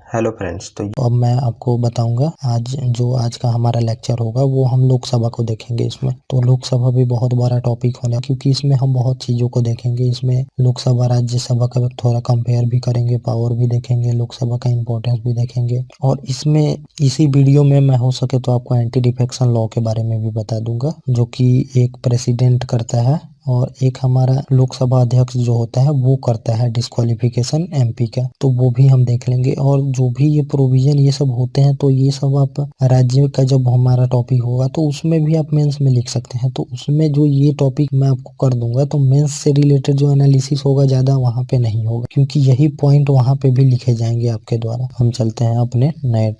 Hello friends. तो अब मैं आपको बताऊंगा आज का हमारा लेक्चर होगा वो हम लोकसभा को देखेंगे। इसमें तो लोकसभा भी बहुत बड़ा टॉपिक होना, क्योंकि इसमें हम बहुत चीज़ों को देखेंगे। इसमें लोकसभा राज्यसभा का थोड़ा कंपेयर भी करेंगे, पावर भी देखेंगे, लोकसभा का इम्पोर्टेंस भी देखेंगे। और इसमें इसी वीडियो में मैं हो सके तो आपको एंटी डिफेक्शन लॉ के बारे में भी बता दूंगा, जो कि एक प्रेसिडेंट करता है और एक हमारा लोकसभा अध्यक्ष जो होता है वो करता है डिस्क्वालिफिकेशन एमपी का। तो वो भी हम देख लेंगे। और जो भी ये प्रोविजन ये सब होते हैं तो ये सब आप राज्य का जब हमारा टॉपिक होगा तो उसमें भी आप मेंस में लिख सकते हैं। तो उसमें जो ये टॉपिक मैं आपको कर दूंगा तो मेंस से रिलेटेड जो एनालिसिस होगा ज्यादा वहाँ पे नहीं होगा, क्योंकि यही पॉइंट वहाँ पे भी लिखे जाएंगे आपके द्वारा। हम चलते हैं अपने नए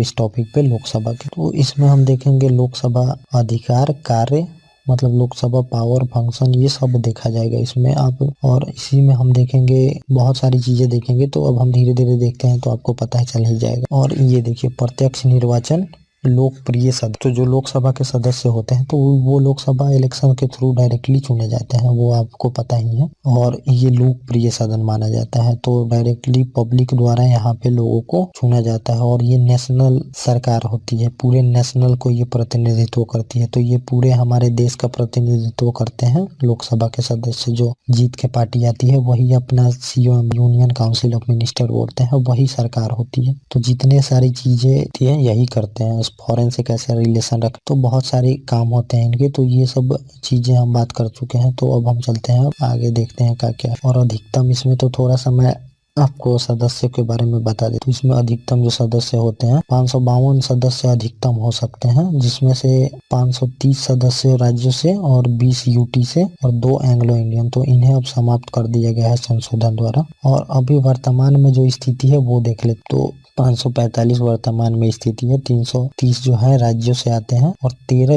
इस टॉपिक पे लोकसभा के। तो इसमें हम देखेंगे लोकसभा अधिकार, कार्य, लोकसभा पावर, फंक्शन, ये सब देखा जाएगा इसमें आप। और इसी में हम देखेंगे बहुत सारी चीजें देखेंगे। तो अब हम धीरे धीरे देखते हैं तो आपको पता चल ही जाएगा। और ये देखिए, प्रत्यक्ष निर्वाचन, लोकप्रिय सदस्य। तो जो लोकसभा के सदस्य होते हैं तो वो लोकसभा इलेक्शन के थ्रू डायरेक्टली चुने जाते हैं, वो आपको पता ही है। और ये लोकप्रिय सदन माना जाता है, तो डायरेक्टली पब्लिक द्वारा यहाँ पे लोगों को चुना जाता है। और ये नेशनल सरकार होती है, पूरे नेशनल को ये प्रतिनिधित्व करती है। तो ये पूरे हमारे देश का प्रतिनिधित्व करते हैं लोकसभा के सदस्य। जो जीत के पार्टी आती है वही अपना CM, union council of minister बोलते हैं, वही सरकार होती है। तो जितने सारी चीजें यही करते हैं। फॉरेन से कैसे रिलेशन रख, तो बहुत सारे काम होते हैं इनके। तो ये सब चीजें हम बात कर चुके हैं। तो अब हम चलते हैं आगे, देखते हैं क्या क्या। और अधिकतम इसमें तो थोड़ा सा मैं आपको सदस्य के बारे में बता दें। तो इसमें अधिकतम जो सदस्य होते हैं 552 सदस्य अधिकतम हो सकते हैं, जिसमें से 530 सदस्य राज्यों से और 20 यूटी से और 2 एंग्लो इंडियन। तो इन्हें अब समाप्त कर दिया गया है संशोधन द्वारा। और अभी वर्तमान में जो स्थिति है वो देख ले। तो 545 वर्तमान में स्थिति है, 330 जो है राज्यों से आते हैं और 13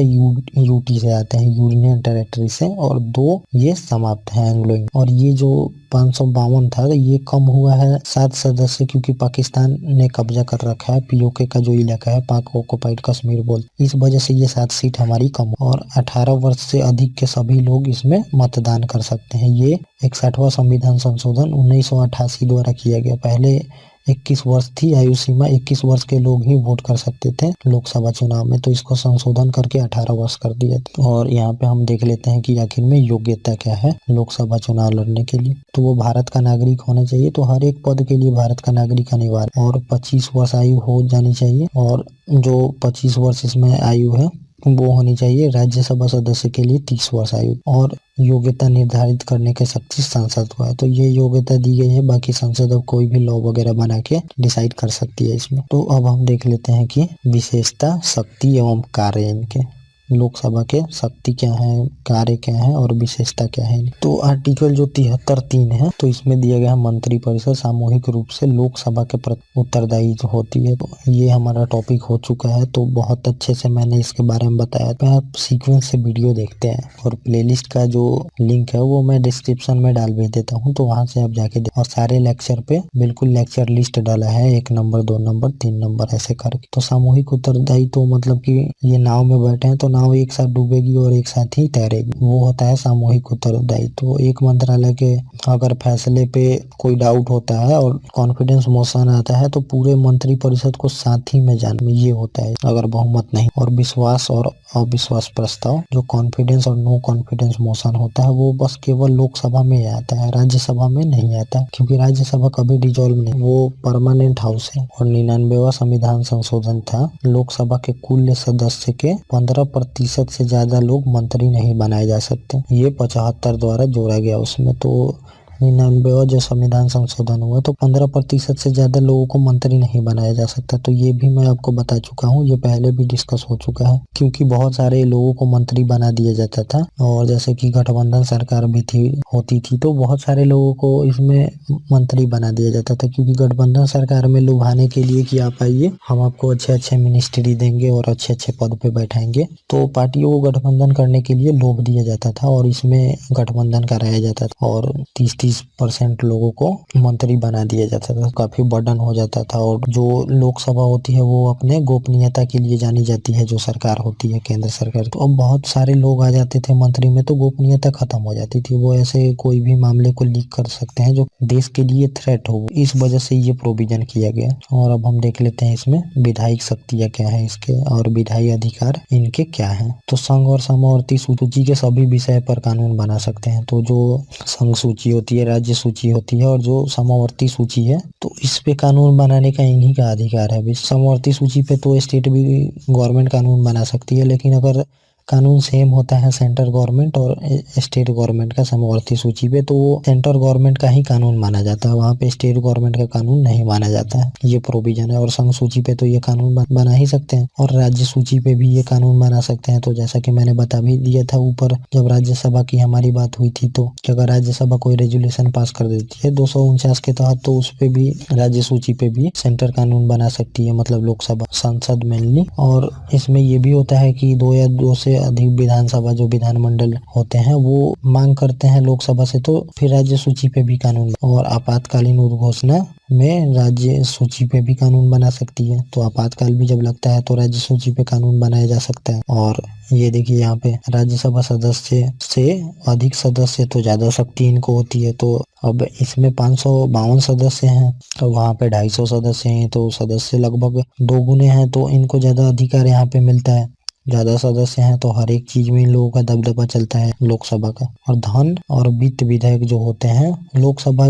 यूटी से आते हैं, यूनियन टेरिटरी से, और 2 ये समाप्त है एंग्लो। और ये जो 552 था ये कम हुआ है 7 सदस्य, क्योंकि पाकिस्तान ने कब्जा कर रखा है पीओके का जो इलाका है, पाक ऑक्युपाइड कश्मीर बोल, इस वजह से ये 7 सीट हमारी कम। और 18 वर्ष से अधिक के सभी लोग इसमें मतदान कर सकते हैं। ये 61वां संविधान संशोधन 1988 द्वारा किया गया। पहले 21 वर्ष थी आयु सीमा, 21 वर्ष के लोग ही वोट कर सकते थे लोकसभा चुनाव में। तो इसको संशोधन करके 18 वर्ष कर दिया। और यहाँ पे हम देख लेते हैं कि आखिर में योग्यता क्या है लोकसभा चुनाव लड़ने के लिए। तो वो भारत का नागरिक होना चाहिए। तो हर एक पद के लिए भारत का नागरिक अनिवार्य, और 25 वर्ष आयु हो जानी चाहिए। और जो 25 वर्ष इसमें आयु है वो होनी चाहिए राज्यसभा सदस्य के लिए 30 वर्ष आयु। और योग्यता निर्धारित करने के शक्ति संसद को है। तो ये योग्यता दी गई है, बाकी संसद अब कोई भी लॉ वगैरह बना के डिसाइड कर सकती है इसमें। तो अब हम देख लेते हैं कि विशेषता, शक्ति एवं कार्य इनके। लोकसभा के शक्ति क्या है, कार्य क्या है और विशेषता क्या है। तो आर्टिकल जो 73(3) है, तो इसमें दिया गया है मंत्रिपरिषद सामूहिक रूप से लोकसभा के प्रति उत्तरदायी जो होती है। तो ये हमारा टॉपिक हो चुका है। तो बहुत अच्छे से मैंने इसके बारे में बताया। तो आप सीक्वेंस से वीडियो देखते हैं, और प्लेलिस्ट का जो लिंक है वो मैं डिस्क्रिप्शन में डाल भी देता हूँ, तो वहां से आप जाके और सारे लेक्चर पे बिल्कुल लेक्चर लिस्ट डाला है, 1 नंबर 2 नंबर 3 नंबर ऐसे करके। तो सामूहिक उत्तरदायी तो कि ये नाव में बैठे हैं तो नाव एक साथ डूबेगी और एक साथ ही तैरेगी, वो होता है सामूहिक उत्तरदायी। तो एक मंत्रालय के अगर फैसले पे कोई डाउट होता है और कॉन्फिडेंस मोशन आता है तो पूरे मंत्रिपरिषद को साथ ही में जानना, ये होता है अगर बहुमत नहीं। और विश्वास और अविश्वास प्रस्ताव, जो कॉन्फिडेंस और नो कॉन्फिडेंस मोशन होता है वो बस केवल लोकसभा में आता है, राज्यसभा में नहीं आता, क्योंकि राज्यसभा कभी डिजोल्व नहीं, वो परमानेंट हाउस है। और 99वां संविधान संशोधन था, लोकसभा के कुल सदस्य के 15% से ज्यादा लोग मंत्री नहीं बनाए जा सकते। ये 75 द्वारा जोड़ा गया उसमें। तो 99वां जो संविधान संशोधन हुआ तो 15% से ज्यादा लोगों को मंत्री नहीं बनाया जा सकता। तो ये भी मैं आपको बता चुका हूँ, ये पहले भी डिस्कस हो चुका है, क्योंकि बहुत सारे लोगों को मंत्री बना दिया जाता था। और जैसे कि गठबंधन सरकार भी होती थी तो बहुत सारे लोगों को इसमें मंत्री बना दिया जाता था, क्योंकि गठबंधन सरकार में लुभाने के लिए कि आप आइए हम आपको अच्छे अच्छे मिनिस्ट्री देंगे और अच्छे अच्छे पद पे बैठाएंगे। तो पार्टियों को गठबंधन करने के लिए लोभ दिया जाता था और इसमें गठबंधन कराया जाता था। और 30 30% लोगों को मंत्री बना दिया जाता था, काफी बर्डन हो जाता था। और जो लोकसभा होती है वो अपने गोपनीयता के लिए जानी जाती है, जो सरकार होती है केंद्र सरकार। तो अब बहुत सारे लोग आ जाते थे मंत्री में, तो गोपनीयता खत्म हो जाती थी। वो ऐसे कोई भी मामले को लीक कर सकते हैं जो देश के लिए थ्रेट हो। इस वजह से ये प्रोविजन किया गया। और अब हम देख लेते हैं इसमें विधायिक शक्तियाँ क्या है इसके, और विधायी अधिकार इनके क्या है। तो संघ और समवर्ती सूची के सभी विषय पर कानून बना सकते हैं। तो जो संघ सूची होती है, राज्य सूची होती है, और जो समवर्ती सूची है, तो इस पे कानून बनाने का इन्हीं का अधिकार है। समवर्ती सूची पे तो स्टेट भी गवर्नमेंट कानून बना सकती है, लेकिन अगर कानून सेम होता है सेंट्रल गवर्नमेंट और स्टेट गवर्नमेंट का समवर्ती सूची पे, तो वो सेंट्रल गवर्नमेंट का ही कानून माना जाता है, वहाँ पे स्टेट गवर्नमेंट का कानून नहीं माना जाता है। ये प्रोविजन है। और संघ सूची पे तो ये कानून बना ही सकते हैं, और राज्य सूची पे भी ये कानून बना सकते हैं। तो जैसा कि मैंने बता भी दिया था ऊपर जब राज्यसभा की हमारी बात हुई थी, तो अगर राज्यसभा कोई रेजुलेशन पास कर देती है 249 के तहत, तो उस पे भी राज्य सूची पे भी सेंटर कानून बना सकती है, मतलब लोकसभा संसद मेनली। और इसमें ये भी होता है कि 2 या 2 से अधिक विधानसभा जो विधानमंडल होते हैं वो मांग करते हैं लोकसभा से, तो फिर राज्य सूची पे भी कानून। और आपातकालीन उद्घोषणा में राज्य सूची पे भी कानून बना सकती है। तो आपातकाल भी जब लगता है तो राज्य सूची पे कानून बनाया जा सकता है। और ये देखिए यहाँ पे राज्यसभा सदस्य से अधिक सदस्य तो ज्यादा शक्ति इनको होती है। तो अब इसमें 552 सदस्य हैं, तो वहाँ पे 250 सदस्य हैं, तो सदस्य लगभग 2 गुने हैं, तो इनको ज्यादा अधिकार यहाँ पे मिलता है। ज्यादा सदस्य हैं तो हर एक चीज में इन लोगों का दबदबा चलता है लोकसभा का। और धन और वित्त विधेयक जो होते हैं, लोकसभा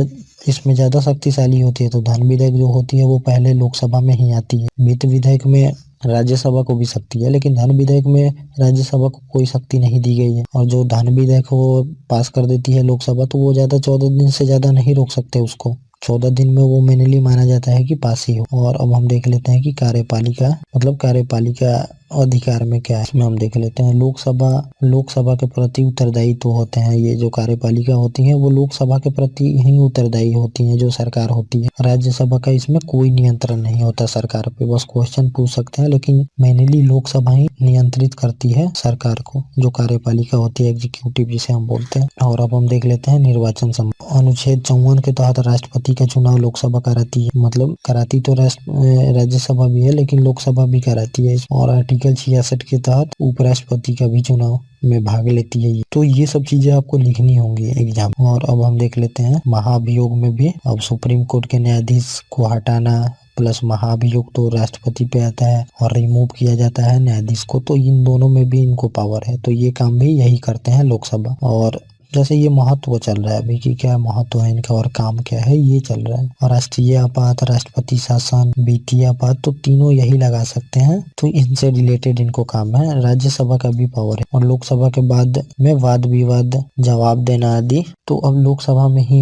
इसमें ज्यादा शक्तिशाली होती है। तो धन विधेयक जो होती है वो पहले लोकसभा में ही आती है। वित्त विधेयक में राज्यसभा को भी शक्ति है, लेकिन धन विधेयक में राज्यसभा को कोई शक्ति नहीं दी गई है। और जो धन विधेयक वो पास कर देती है लोकसभा, तो वो ज्यादा 14 दिन से ज्यादा नहीं रोक सकते उसको। 14 दिन में वो मेनली माना जाता है कि पास ही हो। और अब हम देख लेते हैं कि कार्यपालिका मतलब कार्यपालिका अधिकार में क्या है, इसमें हम देख लेते हैं। लोकसभा के प्रति उत्तरदायी तो होते हैं। ये जो कार्यपालिका होती है वो लोकसभा के प्रति ही उत्तरदायी होती है, जो सरकार होती है। राज्यसभा का इसमें कोई नियंत्रण नहीं होता सरकार पे, बस क्वेश्चन पूछ सकते हैं, लेकिन मेनली लोकसभा ही नियंत्रित करती है सरकार को, जो कार्यपालिका होती है, एग्जीक्यूटिव जिसे हम बोलते हैं। और अब हम देख लेते हैं निर्वाचन संबंध। अनुच्छेद 54 के तहत राष्ट्रपति का चुनाव लोकसभा कराती है, मतलब कराती तो राज्यसभा भी है, लेकिन लोकसभा भी कराती है। और आर्टिकल 66 के तहत उपराष्ट्रपति का भी चुनाव में भाग लेती है। तो ये सब चीजें आपको लिखनी होंगी एग्जाम। और अब हम देख लेते हैं महाभियोग में भी। अब सुप्रीम कोर्ट के न्यायाधीश को हटाना प्लस महाभियोग तो राष्ट्रपति पे आता है, और रिमूव किया जाता है न्यायाधीश को। तो इन दोनों में भी इनको पावर है, तो ये काम भी यही करते हैं लोकसभा। और जैसे ये महत्व चल रहा है अभी कि क्या महत्व है इनका और काम क्या है, ये चल रहा है। और राष्ट्रीय आपात, राष्ट्रपति शासन, वित्तीय आपात, तो तीनों यही लगा सकते हैं। तो इनसे रिलेटेड इनको काम है। राज्यसभा का भी पावर है। और लोकसभा के बाद में वाद विवाद, जवाब देना आदि, तो अब लोकसभा में ही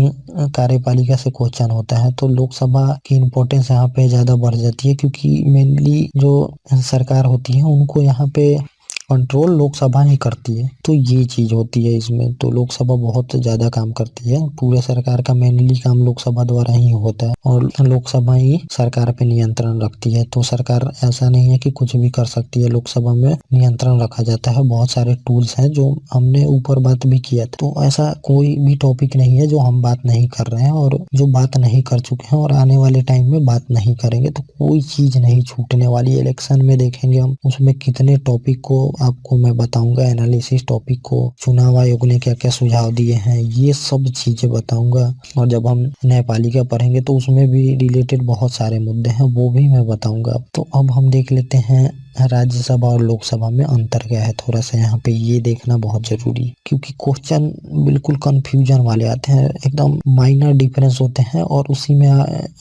कार्यपालिका से क्वेश्चन होता है। तो लोकसभा की इम्पोर्टेंस यहाँ पे ज्यादा बढ़ जाती है, क्योंकि मेनली जो सरकार होती है उनको यहाँ पे कंट्रोल लोकसभा ही करती है। तो ये चीज होती है इसमें। तो लोकसभा बहुत ज्यादा काम करती है। पूरे सरकार का मेनली काम लोकसभा द्वारा ही होता है, और लोकसभा ही सरकार पे नियंत्रण रखती है। तो सरकार ऐसा नहीं है कि कुछ भी कर सकती है, लोकसभा में नियंत्रण रखा जाता है। बहुत सारे टूल्स हैं जो हमने ऊपर बात भी किया था। तो ऐसा कोई भी टॉपिक नहीं है जो हम बात नहीं कर रहे हैं, और जो बात नहीं कर चुके हैं और आने वाले टाइम में बात नहीं करेंगे। तो कोई चीज नहीं छूटने वाली। इलेक्शन में देखेंगे हम, उसमें कितने टॉपिक को आपको मैं बताऊंगा, एनालिसिस टॉपिक को, चुनाव आयोग ने क्या क्या सुझाव दिए हैं, ये सब चीजें बताऊंगा। और जब हम न्यायपालिका पढ़ेंगे तो उसमें भी रिलेटेड बहुत सारे मुद्दे हैं, वो भी मैं बताऊंगा। तो अब हम देख लेते हैं राज्यसभा और लोकसभा में अंतर क्या है। थोड़ा सा यहाँ पे ये देखना बहुत जरूरी है, क्योंकि क्वेश्चन बिल्कुल कंफ्यूजन वाले आते हैं, एकदम माइनर डिफरेंस होते हैं। और उसी में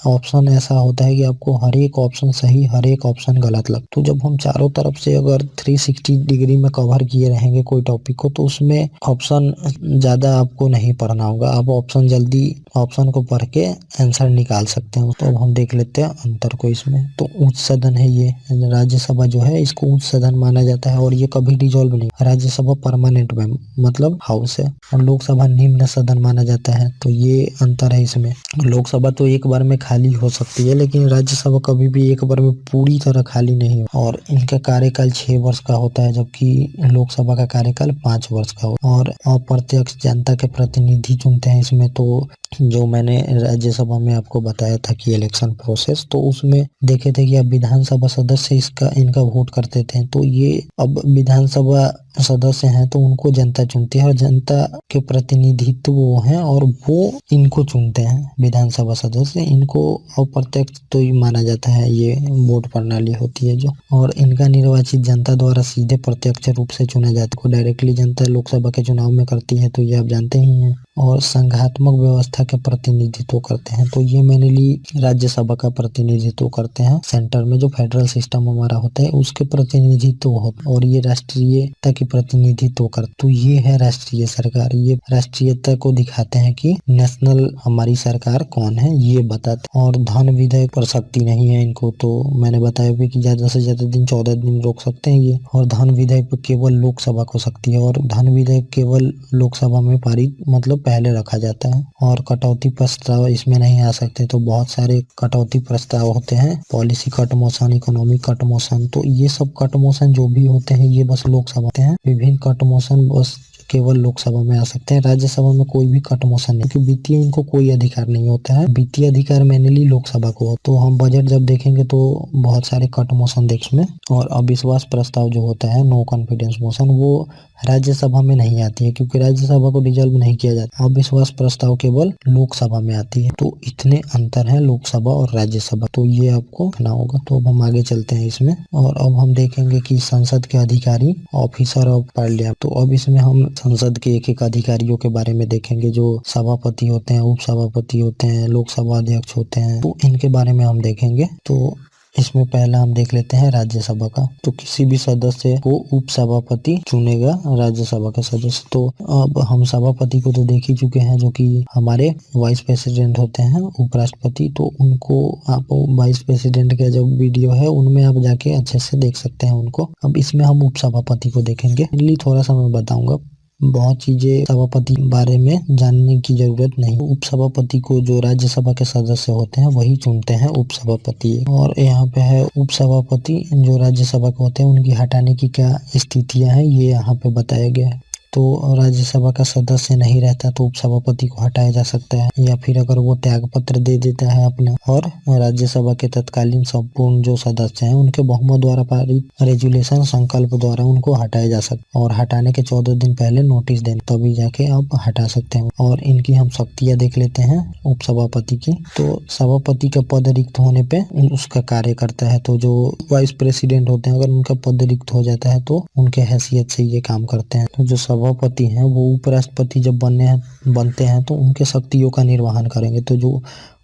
ऑप्शन ऐसा होता है कि आपको हर एक ऑप्शन सही, हर एक ऑप्शन गलत लगता। तो जब हम चारों तरफ से अगर 360 डिग्री में कवर किए रहेंगे कोई टॉपिक को, तो उसमें ऑप्शन ज्यादा आपको नहीं पढ़ना होगा। आप जल्दी ऑप्शन को पढ़ के आंसर निकाल सकते हैं। तो अब हम देख लेते हैं अंतर को इसमें। तो उच्च सदन है ये, राज्यसभा जो है इसको उच्च सदन माना जाता है, और ये कभी डिजोल्व नहीं। राज्यसभा परमानेंट में मतलब हाउस है, और लोकसभा निम्न सदन माना जाता है। तो ये अंतर है इसमें। लोकसभा तो एक बार में खाली हो सकती है, लेकिन राज्यसभा कभी भी एक बार में पूरी तरह खाली नहीं हो। और इनका कार्यकाल 6 वर्ष का होता है, जबकि लोकसभा का कार्यकाल 5 वर्ष का हो। और अप्रत्यक्ष जनता के प्रतिनिधि चुनते हैं इसमें। तो जो मैंने राज्यसभा में आपको बताया था कि इलेक्शन प्रोसेस, तो उसमें देखे थे कि अब विधानसभा सदस्य इनका वोट करते थे, तो ये अब विधानसभा सदस्य हैं तो उनको जनता चुनती है और जनता के प्रतिनिधित्व वो हैं और वो इनको चुनते हैं विधानसभा सदस्य। इनको अप्रत्यक्ष तो ही माना जाता है, ये वोट प्रणाली होती है जो, और इनका निर्वाचित जनता द्वारा सीधे प्रत्यक्ष रूप से चुना जाता है। को डायरेक्टली जनता लोकसभा के चुनाव में करती है, तो ये आप जानते ही हैं। और संघात्मक व्यवस्था का प्रतिनिधित्व करते हैं, तो ये मेनली राज्यसभा का प्रतिनिधित्व करते हैं। सेंटर में जो फेडरल सिस्टम हमारा होता है उसके प्रतिनिधित्व होता है, और ये राष्ट्रीयता की प्रतिनिधित्व करते। तो ये है राष्ट्रीय सरकार, ये राष्ट्रीयता को दिखाते हैं कि नेशनल हमारी सरकार कौन है ये बताते। और धन विधेयक पर शक्ति नहीं है इनको, तो मैंने बताया भी कि ज्यादा से ज्यादा दिन 14 दिन रोक सकते हैं ये। और धन विधेयक पर केवल लोकसभा को शक्ति है, और धन विधेयक केवल लोकसभा में पारित मतलब पहले रखा जाता है। और कटौती प्रस्ताव इसमें नहीं आ सकते, तो बहुत सारे कटौती प्रस्ताव होते हैं, policy cut motion, economic cut motion, तो ये सब कट मोशन जो भी होते हैं ये बस लोकसभा के हैं। विभिन्न कट मोशन बस केवल लोकसभा में आ सकते हैं, राज्यसभा में कोई भी कट मोशन नहीं, क्योंकि वित्तीय इनको कोई अधिकार नहीं होता है। वित्तीय अधिकार मेनली लोकसभा को हो। तो हम बजट जब देखेंगे तो बहुत सारे कट मोशन देखेंगे। और अविश्वास प्रस्ताव जो होता है, नो कॉन्फिडेंस मोशन, वो राज्यसभा में नहीं आती है, क्योंकि राज्यसभा को डिजोल्व नहीं किया जाता। अविश्वास प्रस्ताव केवल लोकसभा में आती है। तो इतने अंतर है लोकसभा और राज्यसभा, तो ये आपको कहना होगा। तो अब हम आगे चलते हैं इसमें, और अब हम देखेंगे कि संसद के अधिकारी, ऑफिसर ऑफ पार्लियामेंट। तो अब इसमें हम संसद के एक एक अधिकारियों के बारे में देखेंगे, जो सभापति होते हैं, उप सभापति होते हैं, लोकसभा अध्यक्ष होते हैं, तो इनके बारे में हम देखेंगे। तो इसमें पहला हम देख लेते हैं राज्यसभा का। तो किसी भी सदस्य को उप सभापति चुनेगा राज्यसभा का सदस्य। तो अब हम सभापति को तो देख ही चुके हैं, जो कि हमारे वाइस प्रेसिडेंट होते हैं, उपराष्ट्रपति। तो उनको आप वाइस प्रेसिडेंट का जो वीडियो है उनमें आप जाके अच्छे से देख सकते हैं उनको। अब इसमें हम उप सभापति को देखेंगे। थोड़ा सा मैं बताऊंगा, बहुत चीजें सभापति बारे में जानने की जरूरत नहीं। उप सभापति को जो राज्यसभा के सदस्य होते हैं वही चुनते हैं उप सभापति। और यहाँ पे है उप सभापति जो राज्यसभा के होते हैं, उनकी हटाने की क्या स्थितियां हैं ये यहाँ पे बताया गया है। तो राज्यसभा का सदस्य नहीं रहता तो उपसभापति को हटाया जा सकता है, या फिर अगर वो त्याग पत्र दे देता है अपना, और राज्यसभा के तत्कालीन संपूर्ण जो सदस्य हैं उनके बहुमत द्वारा पारित रेजुलेशन संकल्प द्वारा उनको हटाया जा सकता है। और हटाने के 14 दिन पहले नोटिस दें, तभी जाके आप हटा सकते हैं। और इनकी हम शक्तियां देख लेते हैं उपसभापति की। तो सभापति का पद रिक्त होने पे उसका कार्य करता है। तो जो वाइस प्रेसिडेंट होते हैं, अगर उनका पद रिक्त हो जाता है तो उनके हैसियत से ये काम करते हैं। तो जो सभापति हैं वो उपराष्ट्रपति जब बनते हैं तो उनके शक्तियों का निर्वहन करेंगे। तो जो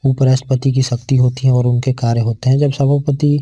उपराष्ट्रपति की शक्ति होती है और उनके कार्य होते हैं, जब सभापति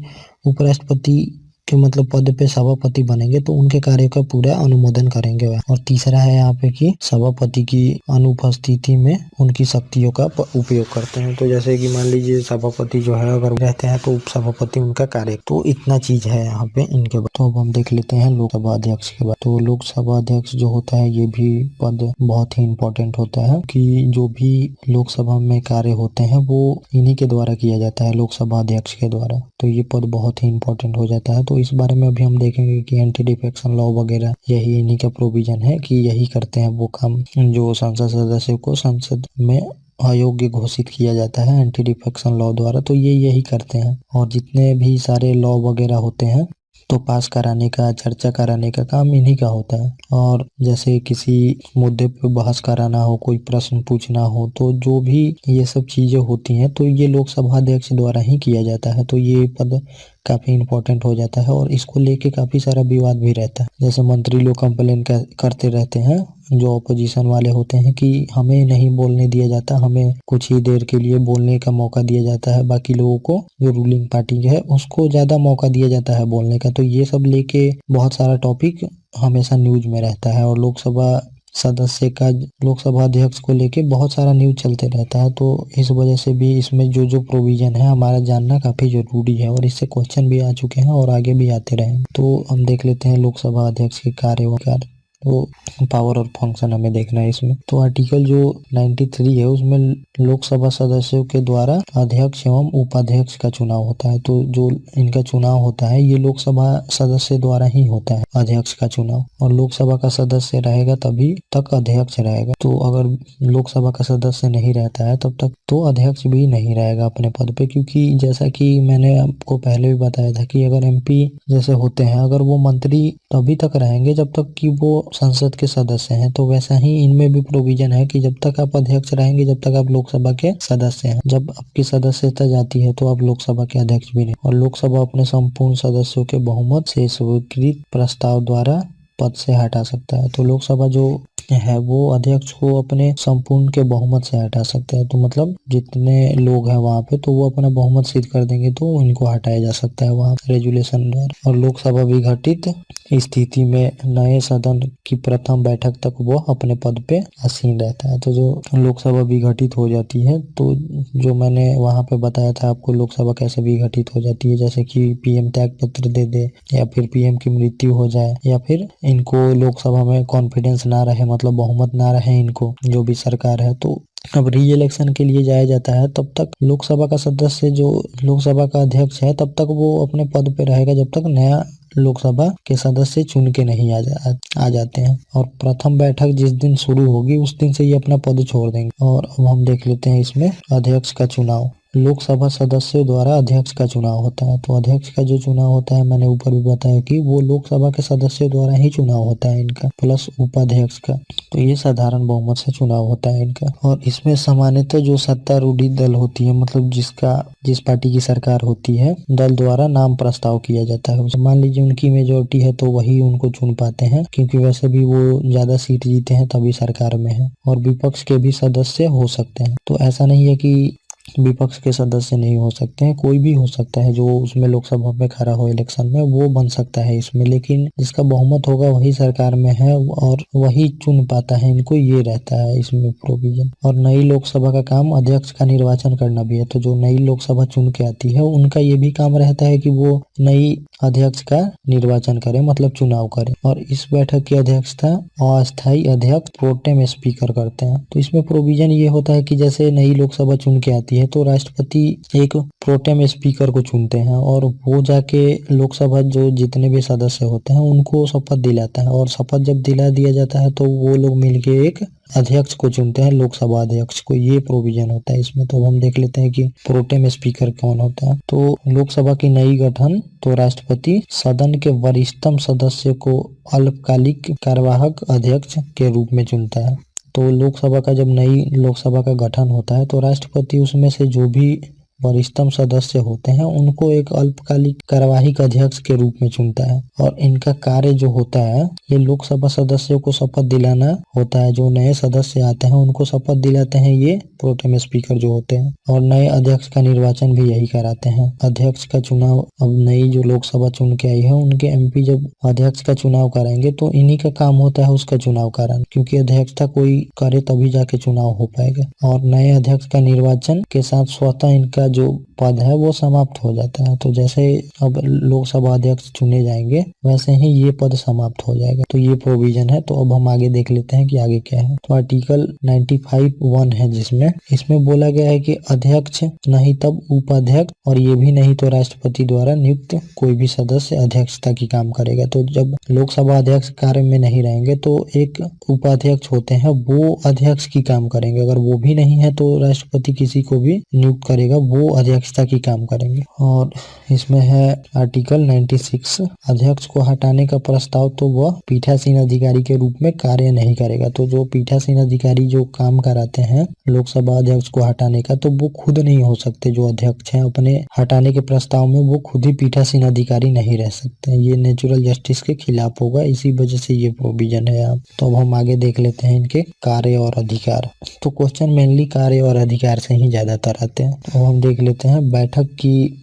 उपराष्ट्रपति के मतलब पद पे सभापति बनेंगे तो उनके कार्य का पूरा अनुमोदन करेंगे। और तीसरा है यहाँ पे कि सभापति की अनुपस्थिति में उनकी शक्तियों का उपयोग करते हैं। तो जैसे कि मान लीजिए सभापति जो है अगर रहते हैं तो उपसभापति उनका कार्य, तो इतना चीज है यहाँ पे इनके बाद। तो अब हम देख लेते हैं लोकसभा अध्यक्ष के बाद। तो लोकसभा अध्यक्ष जो होता है ये भी पद बहुत ही इम्पोर्टेंट होता है, कि जो भी लोकसभा में कार्य होते हैं वो इन्हीं के द्वारा किया जाता है, लोकसभा अध्यक्ष के द्वारा। तो ये पद बहुत ही इम्पोर्टेंट हो जाता है। तो इस बारे में अभी हम देखेंगे कि एंटी डिफेक्शन लॉ वगैरह यही इन्हीं का प्रोविजन है, कि यही करते हैं वो काम। जो संसद सदस्य को संसद में अयोग्य घोषित किया जाता है एंटी डिफेक्शन लॉ द्वारा, तो ये यही करते हैं। और जितने भी सारे लॉ वगैरह होते हैं तो पास कराने का, चर्चा कराने का काम इन्हीं का होता है। और जैसे किसी मुद्दे पे बहस कराना हो, कोई प्रश्न पूछना हो, तो जो भी ये सब चीजें होती हैं तो ये लोकसभा अध्यक्ष द्वारा ही किया जाता है। तो ये पद काफी इम्पोर्टेंट हो जाता है, और इसको लेके काफी सारा विवाद भी रहता है। जैसे मंत्री लोग कंप्लेन करते रहते हैं, जो अपोजिशन वाले होते हैं, कि हमें नहीं बोलने दिया जाता, हमें कुछ ही देर के लिए बोलने का मौका दिया जाता है, बाकी लोगों को जो रूलिंग पार्टी है उसको ज्यादा मौका दिया जाता है बोलने का। तो ये सब लेके बहुत सारा टॉपिक हमेशा न्यूज में रहता है, और लोकसभा सदस्य का लोकसभा अध्यक्ष को लेके बहुत सारा न्यूज चलते रहता है। तो इस वजह से भी इसमें जो जो प्रोविजन है हमारा जानना काफी जरूरी है, और इससे क्वेश्चन भी आ चुके हैं और आगे भी आते रहेंगे। तो हम देख लेते हैं लोकसभा अध्यक्ष के कार्य। तो पावर और फंक्शन हमें देखना है इसमें। तो आर्टिकल जो 93 है उसमें लोकसभा सदस्यों के द्वारा अध्यक्ष एवं उपाध्यक्ष का चुनाव होता है। तो जो इनका चुनाव होता है ये लोकसभा सदस्य द्वारा ही होता है, अध्यक्ष का चुनाव। और लोकसभा का सदस्य रहेगा तभी तक अध्यक्ष रहेगा। तो अगर लोकसभा का सदस्य नहीं रहता है तब तक तो अध्यक्ष भी नहीं रहेगा अपने पद पे, क्योंकि जैसा कि मैंने आपको पहले भी बताया था कि अगर एमपी जैसे होते हैं, अगर वो मंत्री तभी तक रहेंगे जब तक कि वो संसद के सदस्य हैं, तो वैसा ही इनमें भी प्रोविजन है कि जब तक आप अध्यक्ष रहेंगे जब तक आप लोकसभा के सदस्य हैं। जब आपकी सदस्यता जाती है तो आप लोकसभा के अध्यक्ष भी नहीं। और लोकसभा अपने संपूर्ण सदस्यों के बहुमत से स्वीकृत प्रस्ताव द्वारा पद से हटा सकता है। तो लोकसभा जो है वो अध्यक्ष को अपने संपूर्ण के बहुमत से हटा सकते हैं। तो मतलब जितने लोग हैं वहाँ पे तो वो अपना बहुमत सिद्ध कर देंगे तो इनको हटाया जा सकता है वहाँ रेजुलेशन द्वारा। और लोकसभा विघटित स्थिति में नए सदन की प्रथम बैठक तक वो अपने पद पे आसीन रहता है। तो जो लोकसभा विघटित हो जाती है, तो जो मैंने वहाँ पे बताया था आपको लोकसभा कैसे विघटित हो जाती है, जैसे कि पीएम त्याग पत्र दे दे, या फिर पीएम की मृत्यु हो जाए, या फिर इनको लोकसभा में कॉन्फिडेंस ना रहे, मतलब बहुमत ना रहे इनको, जो भी सरकार है। तो अब री इलेक्शन के लिए जाया जाता है, तब तक लोकसभा का सदस्य जो लोकसभा का अध्यक्ष है तब तक वो अपने पद पे रहेगा जब तक नया लोकसभा के सदस्य चुन के नहीं आ जाते हैं। और प्रथम बैठक जिस दिन शुरू होगी उस दिन से ये अपना पद छोड़ देंगे। और अब हम देख लेते हैं इसमें अध्यक्ष का चुनाव। लोकसभा सदस्यों द्वारा अध्यक्ष का चुनाव होता है। तो अध्यक्ष का जो चुनाव होता है मैंने ऊपर भी बताया कि वो लोकसभा के सदस्यों द्वारा ही चुनाव होता है इनका, प्लस उपाध्यक्ष का। तो ये साधारण बहुमत से चुनाव होता है इनका। और इसमें सामान्यतः जो सत्तारूढ़ दल होती है, मतलब जिस पार्टी की सरकार होती है, दल द्वारा नाम प्रस्ताव किया जाता है। मान लीजिए उनकी मेजोरिटी है तो वही उनको चुन पाते हैं, क्योंकि वैसे भी वो ज्यादा सीट जीते हैं तभी सरकार में है। और विपक्ष के भी सदस्य हो सकते हैं। तो ऐसा नहीं है कि विपक्ष के सदस्य नहीं हो सकते हैं, कोई भी हो सकता है जो उसमें लोकसभा में खड़ा हो इलेक्शन में, वो बन सकता है इसमें। लेकिन जिसका बहुमत होगा वही सरकार में है और वही चुन पाता है इनको, ये रहता है इसमें प्रोविजन। और नई लोकसभा का काम अध्यक्ष का निर्वाचन करना भी है। तो जो नई लोकसभा चुन के आती है उनका ये भी काम रहता है कि वो नई अध्यक्ष का निर्वाचन करे, मतलब चुनाव करे। और इस बैठक की अध्यक्षता अस्थायी अध्यक्ष प्रोटेम स्पीकर करते हैं। तो इसमें प्रोविजन ये होता है कि जैसे नई लोकसभा चुन के आती है तो राष्ट्रपति एक प्रोटेम स्पीकर को चुनते हैं और वो जाके लोकसभा जो जितने भी सदस्य होते हैं उनको शपथ दिलाता है। और शपथ जब दिला दिया जाता है तो वो लोग मिलके एक अध्यक्ष को चुनते हैं, लोकसभा अध्यक्ष को। ये प्रोविजन होता है इसमें। तो हम देख लेते हैं कि प्रोटेम स्पीकर कौन होता है। तो लोकसभा की नई गठन तो राष्ट्रपति सदन के वरिष्ठतम सदस्य को अल्पकालिक कार्यवाहक अध्यक्ष के रूप में चुनता है। तो लोकसभा का जब नई लोकसभा का गठन होता है तो राष्ट्रपति उसमें से जो भी वरिष्ठतम सदस्य होते हैं उनको एक अल्पकालिक कार्यवाहक अध्यक्ष के रूप में चुनता है। और इनका कार्य जो होता है ये लोकसभा सदस्यों को शपथ दिलाना होता है। जो नए सदस्य आते हैं उनको शपथ दिलाते हैं ये प्रोटेम स्पीकर जो होते हैं। और नए अध्यक्ष का निर्वाचन भी यही कराते हैं। अध्यक्ष का चुनाव अब नई जो लोकसभा चुन के आई है उनके एमपी जब अध्यक्ष का चुनाव कराएंगे तो इन्हीं का काम होता है उसका चुनाव कराना, क्योंकि अध्यक्षता कोई करे तभी जाके चुनाव हो पाएगा। और नए अध्यक्ष का निर्वाचन के साथ स्वतः इनका जो पद है वो समाप्त हो जाता है। तो जैसे अब लोकसभा अध्यक्ष चुने जाएंगे वैसे ही ये पद समाप्त हो जाएगा। तो ये प्रोविजन है। तो अब हम आगे देख लेते हैं कि आगे क्या है। तो आर्टिकल 95(1) है जिसमें इसमें बोला गया है कि अध्यक्ष नहीं तब उपाध्यक्ष और ये भी नहीं तो राष्ट्रपति द्वारा नियुक्त कोई भी सदस्य अध्यक्षता की काम करेगा। तो जब लोकसभा अध्यक्ष कार्य में नहीं रहेंगे तो एक उपाध्यक्ष होते हैं वो अध्यक्ष की काम करेंगे। अगर वो भी नहीं है तो राष्ट्रपति किसी को भी नियुक्त करेगा, वो अध्यक्षता की काम करेंगे। और इसमें है आर्टिकल 96, अध्यक्ष को हटाने का प्रस्ताव तो वह पीठासीन अधिकारी के रूप में कार्य नहीं करेगा। तो जो पीठासीन अधिकारी जो काम कराते हैं लोकसभा अध्यक्ष को हटाने का, तो वो खुद नहीं हो सकते। जो अध्यक्ष हैं अपने हटाने के प्रस्ताव में वो खुद ही पीठासीन अधिकारी नहीं रह सकते। ये नेचुरल जस्टिस के खिलाफ होगा, इसी वजह से ये प्रोविजन है। आप तो अब हम आगे देख लेते हैं इनके कार्य और अधिकार। तो क्वेश्चन मेनली कार्य और अधिकार से ही ज्यादातर आते हैं। तो हम देख लेते हैं। बैठक की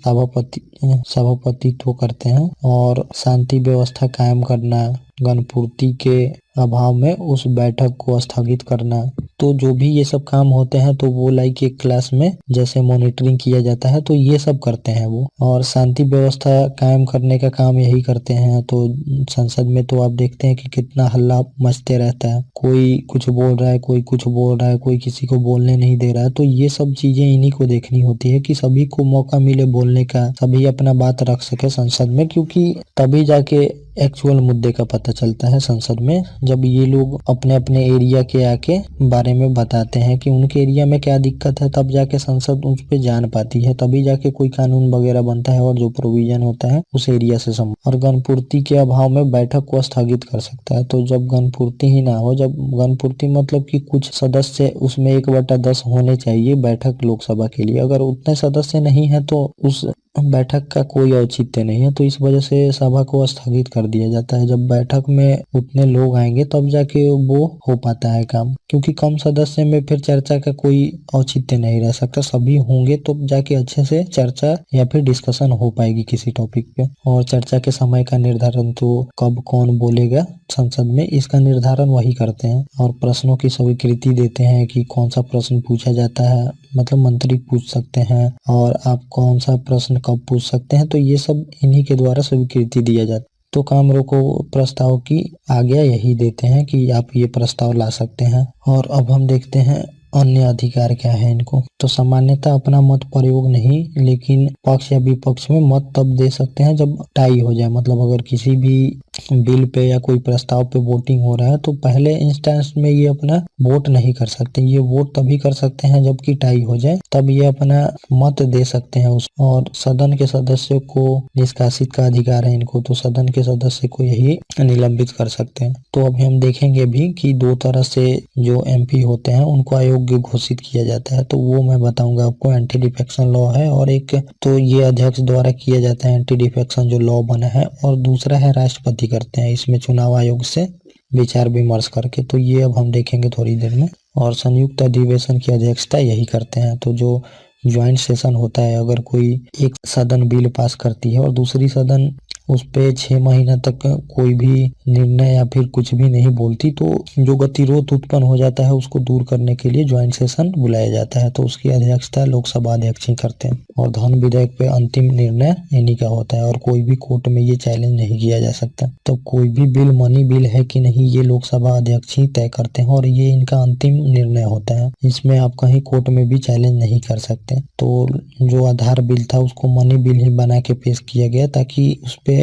सभापतित्व करते हैं और शांति व्यवस्था कायम करना, गणपूर्ति के अभाव में उस बैठक को स्थगित करना। तो जो भी ये सब काम होते हैं तो वो लाइक एक क्लास में जैसे मॉनिटरिंग किया जाता है तो ये सब करते हैं वो, और शांति व्यवस्था कायम करने का काम यही करते हैं। तो संसद में तो आप देखते हैं कि कितना हल्ला मचते रहता है, कोई कुछ बोल रहा है, कोई कुछ बोल रहा है, कोई किसी को बोलने नहीं दे रहा है। तो ये सब चीजें इन्हीं को देखनी होती है कि सभी को मौका मिले बोलने का, सभी अपना बात रख सके संसद में, क्योंकि तभी जाके एक्चुअल मुद्दे का पता चलता है संसद में, जब ये लोग अपने अपने एरिया के आके बारे में बताते हैं कि उनके एरिया में क्या दिक्कत है, तब जाके संसद उस पे जान पाती है, तभी जाके कोई कानून वगैरह बनता है और जो प्रोविजन होता है उस एरिया से और गणपूर्ति के अभाव में बैठक को स्थगित कर सकता है। तो जब गणपूर्ति ही ना हो, जब गणपूर्ति मतलब कि कुछ सदस्य उसमें 1/10 होने चाहिए बैठक लोकसभा के लिए, अगर उतने सदस्य नहीं है तो उस बैठक का कोई औचित्य नहीं है। तो इस वजह से सभा को स्थगित कर दिया जाता है। जब बैठक में उतने लोग आएंगे तब जाके वो हो पाता है काम, क्योंकि कम सदस्य में फिर चर्चा का कोई औचित्य नहीं रह सकता। सभी होंगे तो जाके अच्छे से चर्चा या फिर डिस्कशन हो पाएगी किसी टॉपिक पे। और चर्चा के समय का निर्धारण तो कब कौन बोलेगा संसद में, इसका निर्धारण वही करते हैं। और प्रश्नों की स्वीकृति देते हैं कि कौन सा प्रश्न पूछा जाता है, मतलब मंत्री पूछ सकते हैं और आप कौन सा प्रश्न कब पूछ सकते हैं, तो ये सब इन्हीं के द्वारा स्वीकृति दिया जाता है। तो काम रोको प्रस्ताव की आज्ञा यही देते हैं कि आप ये प्रस्ताव ला सकते हैं। और अब हम देखते हैं अन्य अधिकार क्या है इनको। तो सामान्यतः अपना मत प्रयोग नहीं, लेकिन पक्ष या विपक्ष में मत तब दे सकते हैं जब टाई हो जाए। मतलब अगर किसी भी बिल पे या कोई प्रस्ताव पे वोटिंग हो रहा है तो पहले इंस्टेंस में ये अपना वोट नहीं कर सकते। ये वोट तभी कर सकते हैं जबकि टाई हो जाए, तब ये अपना मत दे सकते हैं उस। और सदन के सदस्यों को निष्कासित का अधिकार है इनको, तो सदन के सदस्य को यही निलंबित कर सकते हैं। तो अभी हम देखेंगे भी कि दो तरह से जो एमपी होते हैं उनको अयोग्य घोषित किया जाता है, तो वो मैं बताऊंगा आपको। एंटी डिफेक्शन लॉ है, और एक तो ये अध्यक्ष द्वारा किया जाता है एंटी डिफेक्शन जो लॉ बना है, और दूसरा है राष्ट्रपति करते हैं इसमें चुनाव आयोग से विचार विमर्श करके। तो ये अब हम देखेंगे थोड़ी देर में। और संयुक्त अधिवेशन की अध्यक्षता यही करते हैं। तो जो ज्वाइंट सेशन होता है, अगर कोई एक सदन बिल पास करती है और दूसरी सदन उस पे 6 महीने तक कोई भी निर्णय या फिर कुछ भी नहीं बोलती, तो जो गतिरोध उत्पन्न हो जाता है उसको दूर करने के लिए ज्वाइंट सेशन बुलाया जाता है। तो उसकी अध्यक्षता लोकसभा अध्यक्ष ही करते हैं। और धन विधेयक पे अंतिम निर्णय इन्हीं का होता है, और कोई भी कोर्ट में ये चैलेंज नहीं किया जा सकता। तो कोई भी बिल मनी बिल है कि नहीं, ये लोकसभा अध्यक्ष ही तय करते हैं, और ये इनका अंतिम निर्णय होता है। इसमें आप कहीं कोर्ट में भी चैलेंज नहीं कर सकते। तो जो आधार बिल था उसको मनी बिल ही बना के पेश किया गया, ताकि उस पे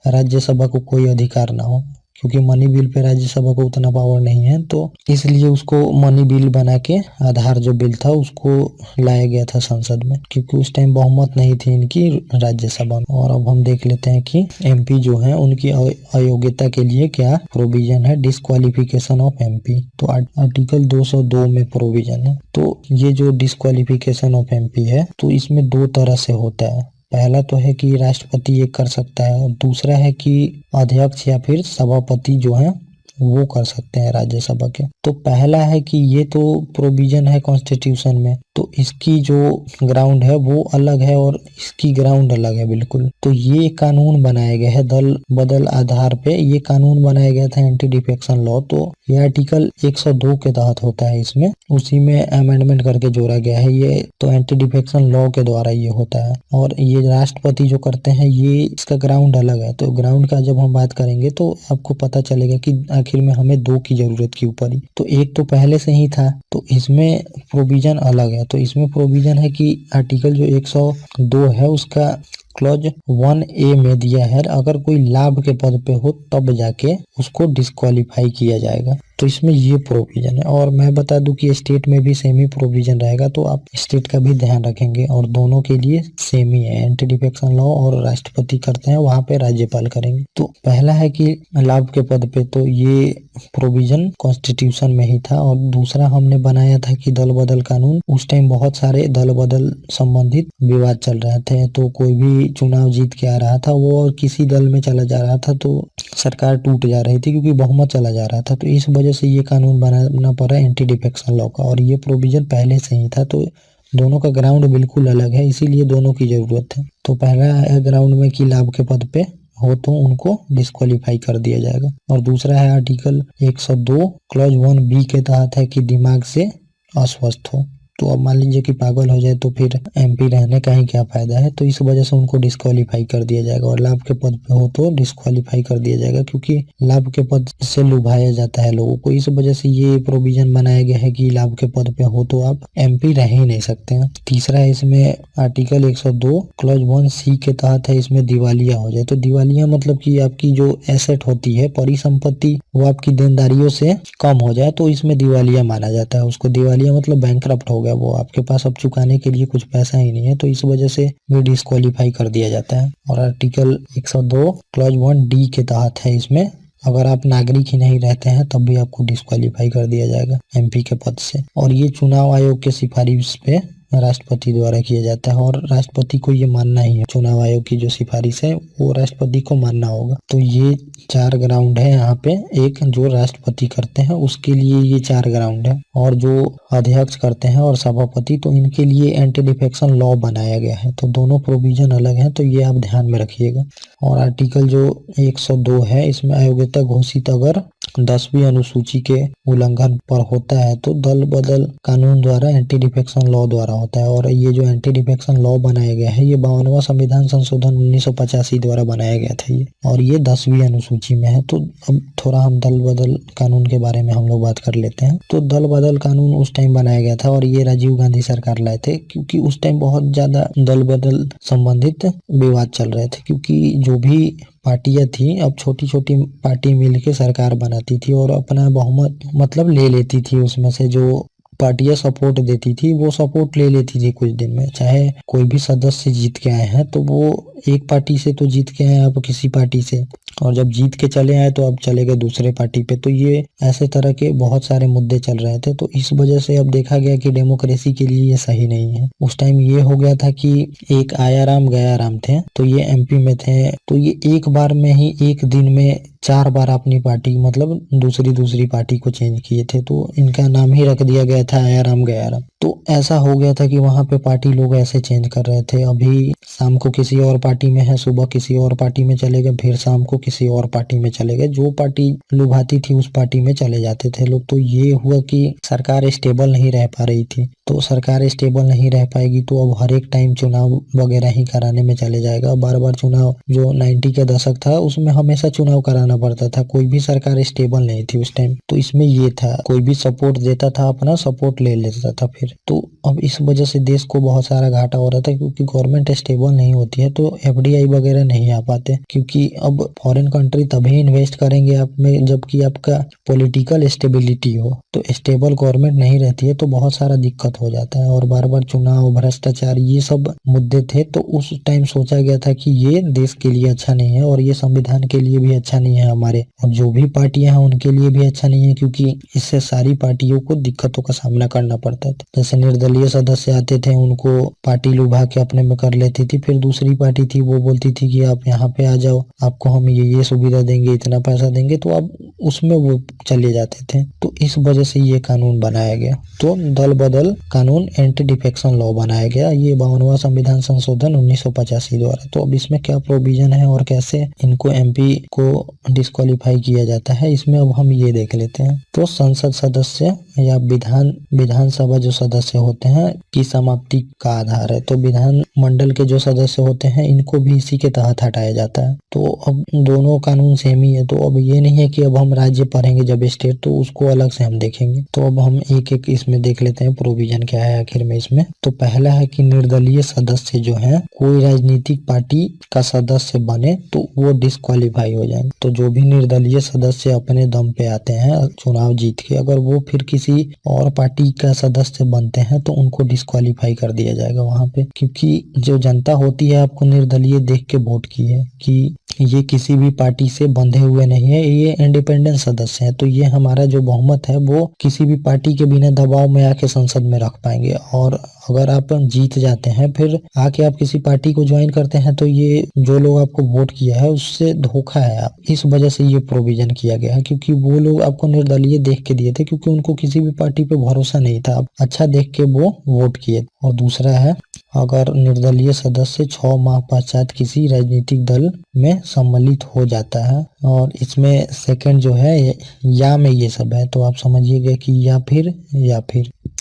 राज्यसभा को कोई अधिकार ना हो, क्योंकि मनी बिल पे राज्यसभा को उतना पावर नहीं है। तो इसलिए उसको मनी बिल बना के आधार जो बिल था उसको लाया गया था संसद में, क्योंकि उस टाइम बहुमत नहीं थी इनकी राज्यसभा में। और अब हम देख लेते हैं कि एमपी जो है उनकी अयोग्यता के लिए क्या प्रोविजन है। डिस्क्वालिफिकेशन ऑफ एमपी, तो आर्टिकल 202 में प्रोविजन है। तो ये जो डिस्क्वालिफिकेशन ऑफ एमपी है तो इसमें दो तरह से होता है। पहला तो है कि राष्ट्रपति ये कर सकता है, और दूसरा है कि अध्यक्ष या फिर सभापति जो है वो कर सकते हैं राज्यसभा के। तो पहला है कि ये तो प्रोविजन है कॉन्स्टिट्यूशन में, तो इसकी जो ग्राउंड है वो अलग है और इसकी ग्राउंड अलग है बिल्कुल। तो ये कानून बनाया गया है दल बदल आधार पे, ये कानून बनाया गया था एंटी डिफेक्शन लॉ। तो ये आर्टिकल 102 के तहत होता है, इसमें उसी में अमेंडमेंट करके जोड़ा गया है ये। तो एंटी डिफेक्शन लॉ के द्वारा ये होता है, और ये राष्ट्रपति जो करते हैं ये इसका ग्राउंड अलग है। तो ग्राउंड का जब हम बात करेंगे तो आपको पता चलेगा कि आखिर में हमें दो की जरूरत क्यों पड़ी। तो एक तो पहले से ही था, तो इसमें प्रोविजन अलग है। तो इसमें प्रोविजन है कि आर्टिकल जो 102 है उसका क्लॉज 1A में दिया है, अगर कोई लाभ के पद पे हो तब जाके उसको डिस्क्वालीफाई किया जाएगा। तो इसमें ये प्रोविजन है। और मैं बता दूं कि स्टेट में भी सेम ही प्रोविजन रहेगा, तो आप स्टेट का भी ध्यान रखेंगे। और दोनों के लिए सेम ही है, एंटी डिफेक्शन लॉ और राष्ट्रपति करते हैं, वहां पे राज्यपाल करेंगे। तो पहला है कि लाभ के पद पे, तो ये प्रोविजन कॉन्स्टिट्यूशन में ही था। और दूसरा हमने बनाया था कि दल बदल कानून, उस टाइम बहुत सारे दल बदल संबंधित विवाद चल रहे थे। तो कोई भी चुनाव जीत के आ रहा था वो और किसी दल में चला जा रहा था, तो सरकार टूट जा रही थी क्योंकि बहुमत चला जा रहा था। तो इस वजह से ये कानून बनाना पड़ा एंटी डिफेक्शन लॉ का, और ये प्रोविजन पहले से ही था। तो दोनों का ग्राउंड बिल्कुल अलग है, इसीलिए दोनों की जरूरत है। तो पहला है ग्राउंड में कि लाभ के पद पे हो तो उनको डिस्क्वालीफाई कर दिया जाएगा। और दूसरा है आर्टिकल 102 क्लॉज 1B के तहत है कि दिमाग से अस्वस्थ हो। तो अब मान लीजिए कि पागल हो जाए तो फिर एमपी रहने का ही क्या फायदा है, तो इस वजह से उनको डिस्क्वालीफाई कर दिया जाएगा। और लाभ के पद पे हो तो डिस्क्वालीफाई कर दिया जाएगा, क्योंकि लाभ के पद से लुभाया जाता है लोगों को। इस वजह से ये प्रोविजन बनाया गया है कि लाभ के पद पे हो तो आप एमपी रह ही नहीं सकते हैं। तीसरा है इसमें आर्टिकल 102 क्लॉज 1C के तहत है इसमें दिवालिया हो जाए। तो दिवालिया मतलब कि आपकी जो एसेट होती है, परिसंपत्ति, वो आपकी देनदारियों से कम हो जाए तो इसमें दिवालिया माना जाता है उसको। दिवालिया मतलब बैंकरप्ट हो गया, वो आपके पास अब चुकाने के लिए कुछ पैसा ही नहीं है, तो इस वजह से भी डिस्क्वालीफाई कर दिया जाता है। और आर्टिकल 102 क्लॉज 1D के तहत है इसमें अगर आप नागरिक ही नहीं रहते हैं तब भी आपको डिस्क्वालीफाई कर दिया जाएगा एमपी के पद से। और ये चुनाव आयोग के सिफारिश पे राष्ट्रपति द्वारा किया जाता है, और राष्ट्रपति को ये मानना ही है। चुनाव आयोग की जो सिफारिश है वो राष्ट्रपति को मानना होगा। तो ये 4 ग्राउंड है यहाँ पे। एक जो राष्ट्रपति करते हैं उसके लिए ये 4 ग्राउंड है, और जो अध्यक्ष करते हैं और सभापति, तो इनके लिए एंटी डिफेक्शन लॉ बनाया गया है। तो दोनों प्रोविजन अलग हैं, तो ये आप ध्यान में रखिएगा। और आर्टिकल जो 102 है इसमें अयोग्यता घोषित अगर 10वीं अनुसूची के उल्लंघन पर होता है तो दल बदल कानून द्वारा एंटी डिफेक्शन लॉ द्वारा होता है। और ये जो एंटी डिफेक्शन लॉ बनाया गया है ये 52वां संविधान संशोधन 1985 द्वारा बनाया गया था ये, और ये 10वीं अनुसूची में है। तो अब थोड़ा हम दल बदल कानून के बारे में हम लोग बात कर लेते हैं। तो दल बदल कानून उस टाइम बनाया गया था और ये राजीव गांधी सरकार लाए थे, क्योंकि उस टाइम बहुत ज्यादा दल बदल संबंधित विवाद चल रहे थे। क्योंकि जो भी पार्टियां थी, अब छोटी छोटी पार्टी मिलके सरकार बनाती थी और अपना बहुमत मतलब ले लेती थी। उसमें से जो पार्टियां सपोर्ट देती थी वो सपोर्ट ले लेती थी कुछ दिन में। चाहे कोई भी सदस्य जीत के आए हैं तो वो एक पार्टी से तो जीत के आए आप किसी पार्टी से, और जब जीत के चले आए तो अब चले गए दूसरे पार्टी पे। तो ये ऐसे तरह के बहुत सारे मुद्दे चल रहे थे। तो इस वजह से अब देखा गया कि डेमोक्रेसी के लिए ये सही नहीं है। उस टाइम ये हो गया था कि एक आया राम गया राम थे, तो ये एमपी में थे, तो ये एक बार में ही एक दिन में 4 बार अपनी पार्टी मतलब दूसरी पार्टी को चेंज किए थे। तो इनका नाम ही रख दिया गया था आया राम गया राम। तो ऐसा हो गया था कि वहां पे पार्टी लोग ऐसे चेंज कर रहे थे। अभी शाम को किसी और पार्टी में है, सुबह किसी और पार्टी में चले गए, फिर शाम को किसी और पार्टी में चले गए। जो पार्टी लुभाती थी उस पार्टी में चले जाते थे लोग। तो ये हुआ कि सरकार स्टेबल नहीं रह पा रही थी। तो सरकार स्टेबल नहीं रह पाएगी तो अब हर एक टाइम चुनाव वगैरह ही कराने में चले जाएगा। बार बार चुनाव, जो 90 का दशक था उसमें हमेशा चुनाव कराना पड़ता था। कोई भी सरकार स्टेबल नहीं थी उस टाइम। तो इसमें ये था, कोई भी सपोर्ट देता था अपना सपोर्ट ले लेता था फिर। तो अब इस वजह से देश को बहुत सारा घाटा हो रहा था, क्योंकि गवर्नमेंट स्टेबल नहीं होती है तो एफडीआई वगैरह नहीं आ पाते। क्योंकि अब फॉरेन कंट्री तभी इन्वेस्ट करेंगे आप में जबकि आपका पॉलिटिकल स्टेबिलिटी हो। तो स्टेबल गवर्नमेंट नहीं रहती है तो बहुत सारा दिक्कत हो जाता है। और बार बार चुनाव, भ्रष्टाचार, ये सब मुद्दे थे। तो उस टाइम सोचा गया था कि ये देश के लिए अच्छा नहीं है और ये संविधान के लिए भी अच्छा नहीं है हमारे, और जो भी पार्टियां हैं उनके लिए भी अच्छा नहीं है, क्योंकि इससे सारी पार्टियों को दिक्कतों का सामना करना पड़ता था। जैसे निर्दलीय सदस्य आते थे, उनको पार्टी लुभा के अपने में कर लेती थी। फिर दूसरी पार्टी थी वो बोलती थी कि आप यहाँ पे आ जाओ, आपको हम ये सुविधा देंगे, इतना पैसा देंगे, तो अब उसमें वो चले जाते थे। तो इस वजह से ये कानून बनाया गया। तो दल बदल कानून, एंटी डिफेक्शन लॉ बनाया गया, ये 52वां संविधान संशोधन 1985 द्वारा। तो अब इसमें क्या प्रोविजन है और कैसे इनको एमपी को डिस्क्वालीफाई किया जाता है, इसमें अब हम ये देख लेते हैं। तो संसद सदस्य या विधानसभा जो सदस्य होते हैं की समाप्ति का आधार है। तो विधान मंडल के जो सदस्य होते हैं इनको भी इसी के तहत हटाया जाता है। तो अब दोनों कानून सेम ही है। तो अब ये नहीं है कि अब हम राज्य पढ़ेंगे जब स्टेट तो उसको अलग से हम देखेंगे। तो अब हम एक एक इसमें देख लेते हैं प्रोविजन क्या है आखिर में इसमें। तो पहला है कि निर्दलीय सदस्य जो है, कोई राजनीतिक पार्टी का सदस्य बने तो वो डिस्क्वालीफाई हो जाए। तो जो भी निर्दलीय सदस्य अपने दम पे आते हैं चुनाव जीत के, अगर वो फिर किसी और पार्टी का सदस्य बनते हैं तो उनको डिस्क्वालीफाई कर दिया जाएगा वहां पे। क्योंकि जो जनता होती है आपको निर्दलीय देख के वोट की है कि ये किसी भी पार्टी से बंधे हुए नहीं है, ये इंडिपेंडेंट सदस्य है। तो ये हमारा जो बहुमत है वो किसी भी पार्टी के बिना दबाव में आके संसद में रख पाएंगे। और अगर आप जीत जाते हैं फिर आके आप किसी पार्टी को ज्वाइन करते हैं तो ये जो लोग आपको वोट किया है उससे धोखा है आप। इस वजह से ये प्रोविजन किया गया है, क्योंकि वो लोग आपको निर्दलीय देख के दिए थे, क्योंकि उनको किसी भी पार्टी पे भरोसा नहीं था। अच्छा देख के वो वोट किए। और दूसरा है अगर निर्दलीय सदस्य 6 माह पश्चात किसी राजनीतिक दल में सम्मिलित हो जाता है। और इसमें सेकंड जो है या में ये सब है, तो आप समझिएगा कि या फिर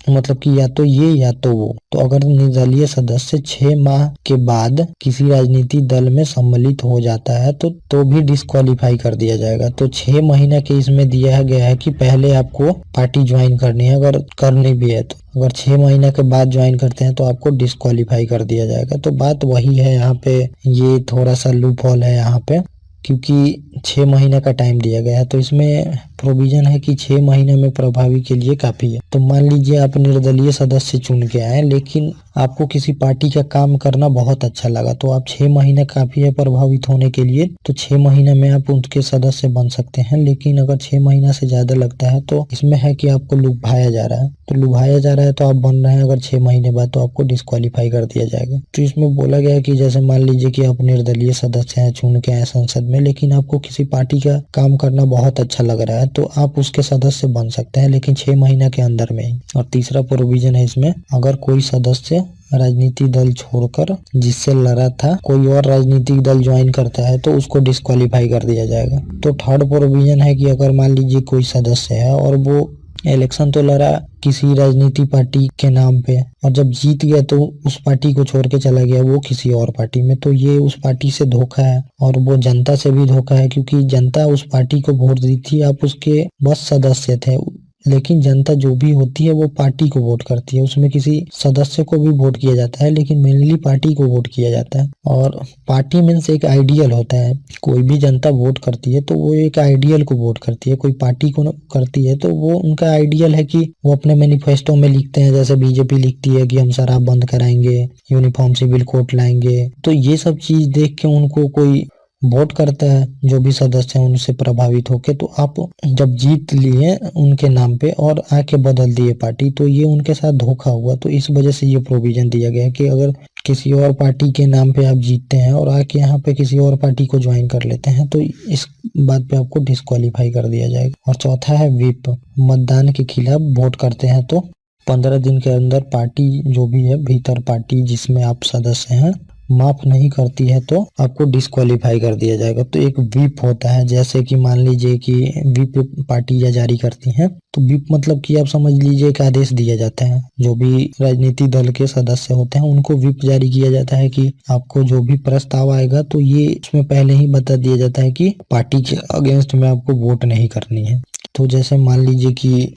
मतलब कि या तो ये या तो वो। तो अगर निर्दलीय सदस्य 6 माह के बाद किसी राजनीतिक दल में सम्मिलित हो जाता है तो भी डिस्क्वालीफाई कर दिया जाएगा। तो 6 महीने के इसमें दिया गया है कि पहले आपको पार्टी ज्वाइन करनी है, अगर करनी भी है तो। अगर 6 महीने के बाद ज्वाइन करते हैं तो आपको डिस्क्वालीफाई कर दिया जाएगा। तो बात वही है यहाँ पे, ये थोड़ा सा लूप होल है यहाँ पे, क्योंकि 6 महीने का टाइम दिया गया है। तो इसमें प्रोविजन है कि 6 महीने में प्रभावी के लिए काफी है। तो मान लीजिए आप निर्दलीय सदस्य चुन के आए, लेकिन आपको किसी पार्टी का काम करना बहुत अच्छा लगा, तो आप 6 महीने काफी है प्रभावित होने के लिए। तो 6 महीने में आप उनके सदस्य बन सकते हैं। लेकिन अगर 6 महीना से ज्यादा लगता है तो इसमें है कि आपको लुभाया जा रहा है। तो लुभाया जा रहा है तो आप बन रहे हैं अगर 6 महीने बाद, तो आपको डिस्क्वालीफाई कर दिया जाएगा। तो इसमें बोला गया है कि जैसे मान लीजिए कि आप निर्दलीय सदस्य हैं, चुन के आए संसद में, लेकिन आपको किसी पार्टी का काम करना बहुत अच्छा लग रहा है, तो आप उसके सदस्य बन सकते हैं, लेकिन 6 महीने के अंदर में ही। और तीसरा प्रोविजन है इसमें, अगर कोई सदस्य राजनीतिक दल छोड़कर जिससे लड़ा था कोई और राजनीतिक दल ज्वाइन करता है तो उसको डिस्क्वालीफाई कर दिया जाएगा। तो थर्ड प्रोविजन है कि अगर मान लीजिए कोई सदस्य है और वो इलेक्शन तो लड़ा किसी राजनीतिक पार्टी के नाम पे, और जब जीत गया तो उस पार्टी को छोड़ के चला गया वो किसी और पार्टी में, तो ये उस पार्टी से धोखा है और वो जनता से भी धोखा है, क्योंकि जनता उस पार्टी को वोट दी थी, आप उसके बस सदस्य थे। लेकिन जनता जो भी होती है वो पार्टी को वोट करती है, उसमें किसी सदस्य को भी वोट किया जाता है, लेकिन मेनली पार्टी को वोट किया जाता है। और पार्टी मीन्स एक आइडियल होता है, कोई भी जनता वोट करती है तो वो एक आइडियल को वोट करती है। कोई पार्टी को करती है तो वो उनका आइडियल है कि वो अपने मैनिफेस्टो में लिखते हैं, जैसे बीजेपी लिखती है कि हम शराब बंद कराएंगे, यूनिफॉर्म सिविल कोड लाएंगे। तो ये सब चीज देख के उनको कोई वोट करता है, जो भी सदस्य हैं उनसे प्रभावित होके। तो आप जब जीत लिए उनके नाम पे और आके बदल दिए पार्टी, तो ये उनके साथ धोखा हुआ। तो इस वजह से ये प्रोविजन दिया गया है कि अगर किसी और पार्टी के नाम पे आप जीतते हैं और आके यहाँ पे किसी और पार्टी को ज्वाइन कर लेते हैं तो इस बात पे आपको डिस्क्वालीफाई कर दिया जाएगा। और चौथा है व्हिप, मतदान के खिलाफ वोट करते हैं तो 15 दिन के अंदर पार्टी जो भी है भीतर पार्टी जिसमें आप सदस्य हैं माफ नहीं करती है तो आपको डिस्क्वालीफाई कर दिया जाएगा। तो एक व्हिप होता है, जैसे कि मान लीजिए कि व्हिप पार्टियां जारी करती हैं, तो व्हिप मतलब कि आप समझ लीजिए एक आदेश दिया जाता है, जो भी राजनीतिक दल के सदस्य होते हैं उनको व्हिप जारी किया जाता है कि आपको जो भी प्रस्ताव आएगा तो ये इसमें पहले ही बता दिया जाता है कि पार्टी के अगेंस्ट में आपको वोट नहीं करनी है। तो जैसे मान लीजिए कि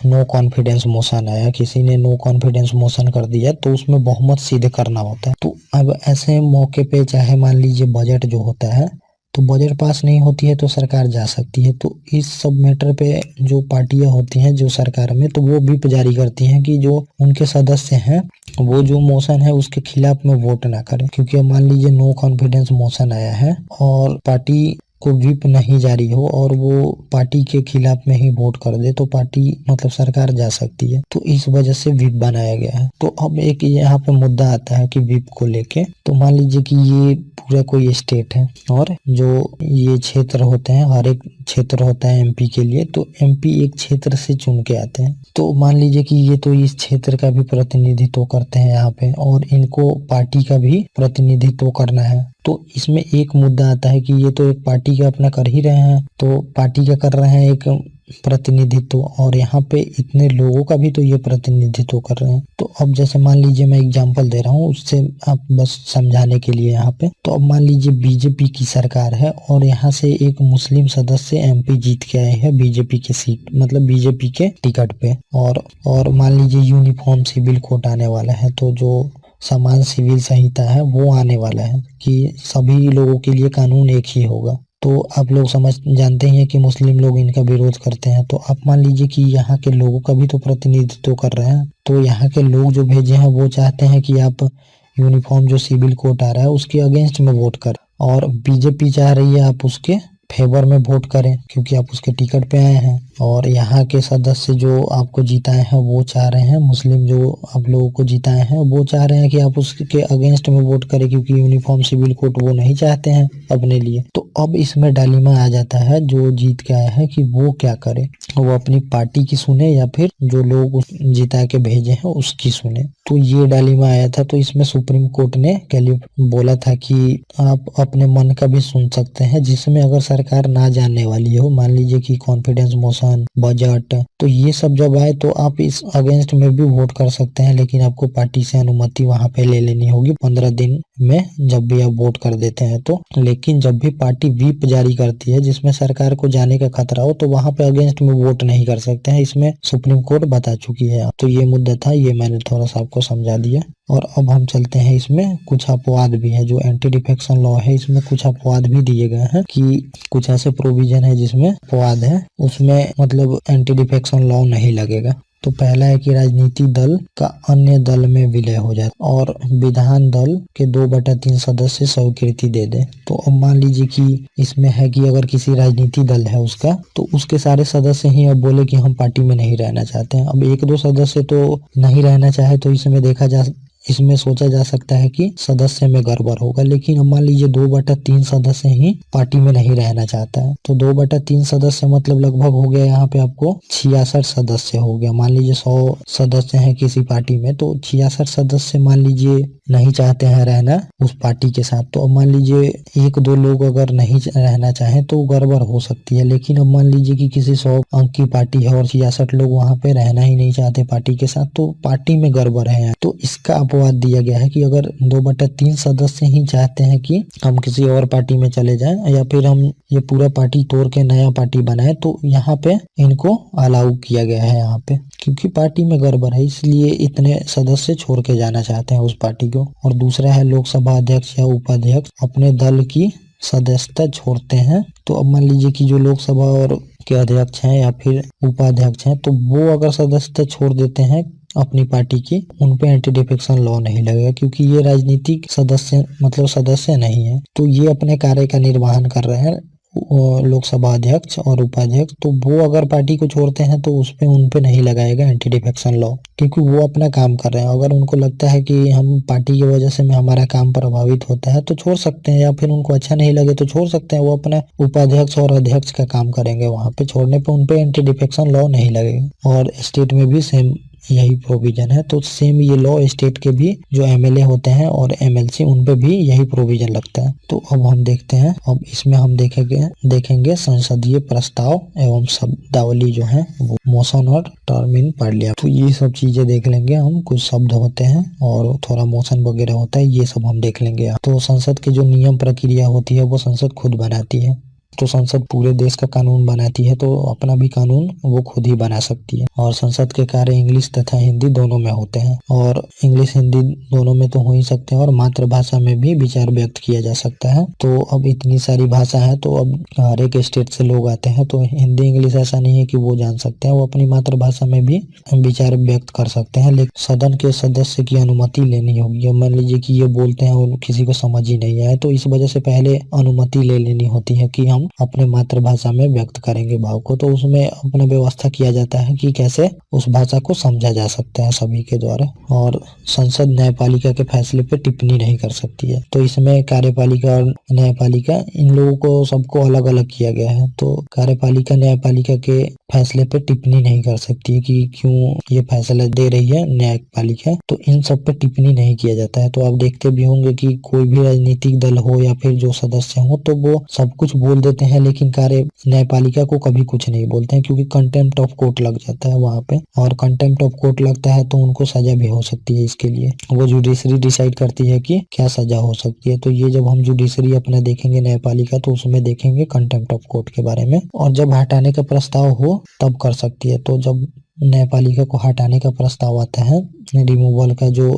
नो कॉन्फिडेंस मोशन आया, किसी ने नो कॉन्फिडेंस मोशन कर दिया तो उसमें बहुमत सिद्ध करना होता है। तो अब ऐसे मौके पे चाहे मान लीजिए बजट जो होता है तो बजट पास नहीं होती है तो सरकार जा सकती है। तो इस सब मैटर पे जो पार्टियां होती हैं जो सरकार में, तो वो व्हिप जारी करती हैं कि जो उनके सदस्य हैं वो जो मोशन है उसके खिलाफ में वोट ना करें। क्योंकि अब मान लीजिए नो कॉन्फिडेंस मोशन आया है और पार्टी को व्हिप नहीं जारी हो और वो पार्टी के खिलाफ में ही वोट कर दे तो पार्टी मतलब सरकार जा सकती है। तो इस वजह से व्हिप बनाया गया है। तो अब एक यहाँ पे मुद्दा आता है कि व्हिप को लेके, तो मान लीजिए कि ये पूरा कोई स्टेट है और जो ये क्षेत्र होते हैं, हर एक क्षेत्र होता है एमपी के लिए, तो एमपी एक क्षेत्र से चुन के आते हैं। तो मान लीजिए कि ये तो इस क्षेत्र का भी प्रतिनिधित्व करते हैं यहाँ पे और इनको पार्टी का भी प्रतिनिधित्व करना है। तो इसमें एक मुद्दा आता है कि ये तो एक पार्टी का अपना कर ही रहे हैं, तो पार्टी का कर रहे हैं एक प्रतिनिधित्व और यहाँ पे इतने लोगों का भी तो ये प्रतिनिधित्व कर रहे हैं। तो अब जैसे मान लीजिए मैं एग्जांपल दे रहा हूँ, उससे आप बस समझाने के लिए यहाँ पे। तो अब मान लीजिए बीजेपी की सरकार है और यहाँ से एक मुस्लिम सदस्य एमपी जीत के आए हैं बीजेपी की सीट, मतलब बीजेपी के टिकट पे, और मान लीजिए यूनिफॉर्म सिविल कोड आने वाला है, तो जो समान सिविल संहिता है वो आने वाला है कि सभी लोगों के लिए कानून एक ही होगा। तो आप लोग समझ जानते हैं कि मुस्लिम लोग इनका विरोध करते हैं। तो आप मान लीजिए कि यहाँ के लोगों का भी तो प्रतिनिधित्व कर रहे हैं, तो यहाँ के लोग जो भेजे हैं वो चाहते हैं कि आप यूनिफॉर्म जो सिविल कोड आ रहा है उसके अगेंस्ट में वोट कर, और बीजेपी चाह रही है आप उसके फेवर में वोट करें क्योंकि आप उसके टिकट पे आए हैं। और यहाँ के सदस्य जो आपको जिताए हैं वो चाह रहे हैं, मुस्लिम जो आप लोगों को जिताए हैं वो चाह रहे हैं कि आप उसके अगेंस्ट में वोट करें, क्योंकि यूनिफॉर्म सिविल कोड वो नहीं चाहते हैं अपने लिए। तो अब इसमें डायलेमा आ जाता है जो जीत के आया है कि वो क्या करे, वो अपनी पार्टी की सुने या फिर जो लोग जिता के भेजे हैं उसकी सुने। तो ये डायलेमा आया था। तो इसमें सुप्रीम कोर्ट ने बोला था कि आप अपने मन का भी सुन सकते हैं, जिसमें अगर सरकार ना जानने वाली हो, मान लीजिए कि कॉन्फिडेंस मोशन, बजट, तो ये सब जब आए तो आप इस अगेंस्ट में भी वोट कर सकते हैं, लेकिन आपको पार्टी से अनुमति वहां पे ले लेनी होगी 15 दिन में, जब भी आप वोट कर देते हैं तो। लेकिन जब भी पार्टी व्हिप जारी करती है जिसमें सरकार को जाने का खतरा हो, तो वहां पे अगेंस्ट में वोट नहीं कर सकते हैं, इसमें सुप्रीम कोर्ट बता चुकी है। तो ये मुद्दा था, ये मैंने थोड़ा सा आपको समझा दिया। और अब हम चलते हैं, इसमें कुछ अपवाद भी है, जो एंटी डिफेक्शन लॉ है इसमें कुछ अपवाद भी दिए गए हैं कि कुछ ऐसे प्रोविजन है जिसमें अपवाद है, उसमें मतलब एंटी डिफेक्शन लॉ नहीं लगेगा। तो पहला है कि राजनीतिक दल का अन्य दल में विलय हो जाए और विधान दल के 2/3 सदस्य स्वीकृति दे दे। तो अब मान लीजिए कि इसमें है कि अगर किसी राजनीतिक दल है उसका, तो उसके सारे सदस्य ही अब बोले कि हम पार्टी में नहीं रहना चाहते हैं। अब 1-2 सदस्य तो नहीं रहना चाहे, तो इसमें सोचा जा सकता है कि सदस्य में गड़बड़ होगा। लेकिन अब मान लीजिए 2/3 सदस्य ही पार्टी में नहीं रहना चाहता है, तो 2/3 सदस्य मतलब लगभग हो गया यहाँ पे आपको 66 सदस्य हो गया। मान लीजिए 100 सदस्य हैं किसी पार्टी में, तो 66 सदस्य मान लीजिए नहीं चाहते हैं रहना उस पार्टी के साथ। तो अब मान लीजिए 1-2 लोग अगर नहीं रहना चाहें तो गड़बड़ हो सकती है। लेकिन अब मान लीजिए कि किसी 100 अंक की पार्टी है और 66 लोग वहां पे रहना ही नहीं चाहते पार्टी के साथ, तो पार्टी में गड़बड़ है। तो इसका अपवाद दिया गया है कि अगर 2/3 सदस्य ही चाहते हैं कि हम किसी और पार्टी में चले जाएं या फिर हम ये पूरा पार्टी तोड़ के नया पार्टी बनाए, तो यहाँ पे इनको अलाउ किया गया है यहाँ पे, क्योंकि पार्टी में गड़बड़ है इसलिए इतने सदस्य छोड़ के जाना चाहते हैं उस पार्टी को। और दूसरा है लोकसभा अध्यक्ष या उपाध्यक्ष अपने दल की सदस्यता छोड़ते हैं। तो अब मान लीजिए कि जो लोकसभा और के अध्यक्ष हैं या फिर उपाध्यक्ष हैं, तो वो अगर सदस्यता छोड़ देते हैं अपनी पार्टी की, उन पे एंटी डिफेक्शन लॉ नहीं लगेगा, क्योंकि ये राजनीतिक सदस्य नहीं है। तो ये अपने कार्य का निर्वहन कर रहे हैं लोकसभा अध्यक्ष और उपाध्यक्ष, तो वो अगर पार्टी को छोड़ते हैं तो उन पे नहीं लगाएगा एंटी डिफेक्शन लॉ, क्योंकि वो अपना काम कर रहे हैं। अगर उनको लगता है कि हम पार्टी की वजह से हमारा काम प्रभावित होता है तो छोड़ सकते हैं, या फिर उनको अच्छा नहीं लगे तो छोड़ सकते हैं, वो अपना उपाध्यक्ष और अध्यक्ष का काम करेंगे। वहां पे छोड़ने पे उन पे एंटी डिफेक्शन लॉ नहीं लगेगा। और स्टेट में भी सेम यही प्रोविजन है। तो सेम ये लॉ स्टेट के भी जो एमएलए होते हैं और एमएलसी, उन पे भी यही प्रोविजन लगता है। तो अब हम देखते हैं, अब इसमें हम देखेंगे संसदीय प्रस्ताव एवं शब्दावली जो है वो मोशन और टर्म इन पार्लियामेंट। तो ये सब चीजें देख लेंगे हम, कुछ शब्द होते हैं और थोड़ा मोशन वगैरह होता है, ये सब हम देख लेंगे। तो संसद की जो नियम प्रक्रिया होती है वो संसद खुद बनाती है। तो संसद पूरे देश का कानून बनाती है, तो अपना भी कानून वो खुद ही बना सकती है। और संसद के कार्य इंग्लिश तथा हिंदी दोनों में होते हैं, और इंग्लिश हिंदी दोनों में तो हो ही सकते हैं, और मातृभाषा में भी विचार व्यक्त किया जा सकता है। तो अब इतनी सारी भाषा है, तो अब हर एक स्टेट से लोग आते हैं, तो हिंदी इंग्लिश ऐसा नहीं है कि वो जान सकते हैं, वो अपनी मातृभाषा में भी विचार व्यक्त कर सकते हैं। लेकिन सदन के सदस्य की अनुमति लेनी होगी। मान लीजिए कि ये बोलते हैं और किसी को समझ ही नहीं आए, तो इस वजह से पहले अनुमति ले लेनी होती है कि हम अपने मातृभाषा में व्यक्त करेंगे भाव को। तो उसमें अपना व्यवस्था किया जाता है कि कैसे उस भाषा को समझा जा सकता है सभी के द्वारा। और संसद न्यायपालिका के फैसले पे टिप्पणी नहीं कर सकती है। तो इसमें कार्यपालिका और न्यायपालिका, इन लोगों को सबको अलग अलग किया गया है। तो कार्यपालिका न्यायपालिका के फैसले पे टिप्पणी नहीं कर सकती है कि क्यों ये फैसला दे रही है न्यायपालिका, तो इन सब पे टिप्पणी नहीं किया जाता है। तो आप देखते भी होंगे कि कोई भी राजनीतिक दल हो या फिर जो सदस्य हो, तो वो सब कुछ बोल देते हैं, लेकिन कार्य न्यायपालिका को कभी कुछ नहीं बोलते हैं, क्योंकि कंटेम्प्ट ऑफ कोर्ट लग जाता है वहां पे। और कंटेम्प्ट ऑफ कोर्ट लगता है तो उनको सजा भी हो सकती है। इसके लिए वो जुडिशरी डिसाइड करती है कि क्या सजा हो सकती है। तो ये जब हम जुडिशरी अपना देखेंगे न्यायपालिका, तो उसमें देखेंगे कंटेम्प्ट ऑफ कोर्ट के बारे में। और जब हटाने का प्रस्ताव हो तब कर सकती है। तो जब न्यायपालिका को हटाने का प्रस्ताव आता है, रिमूवल का जो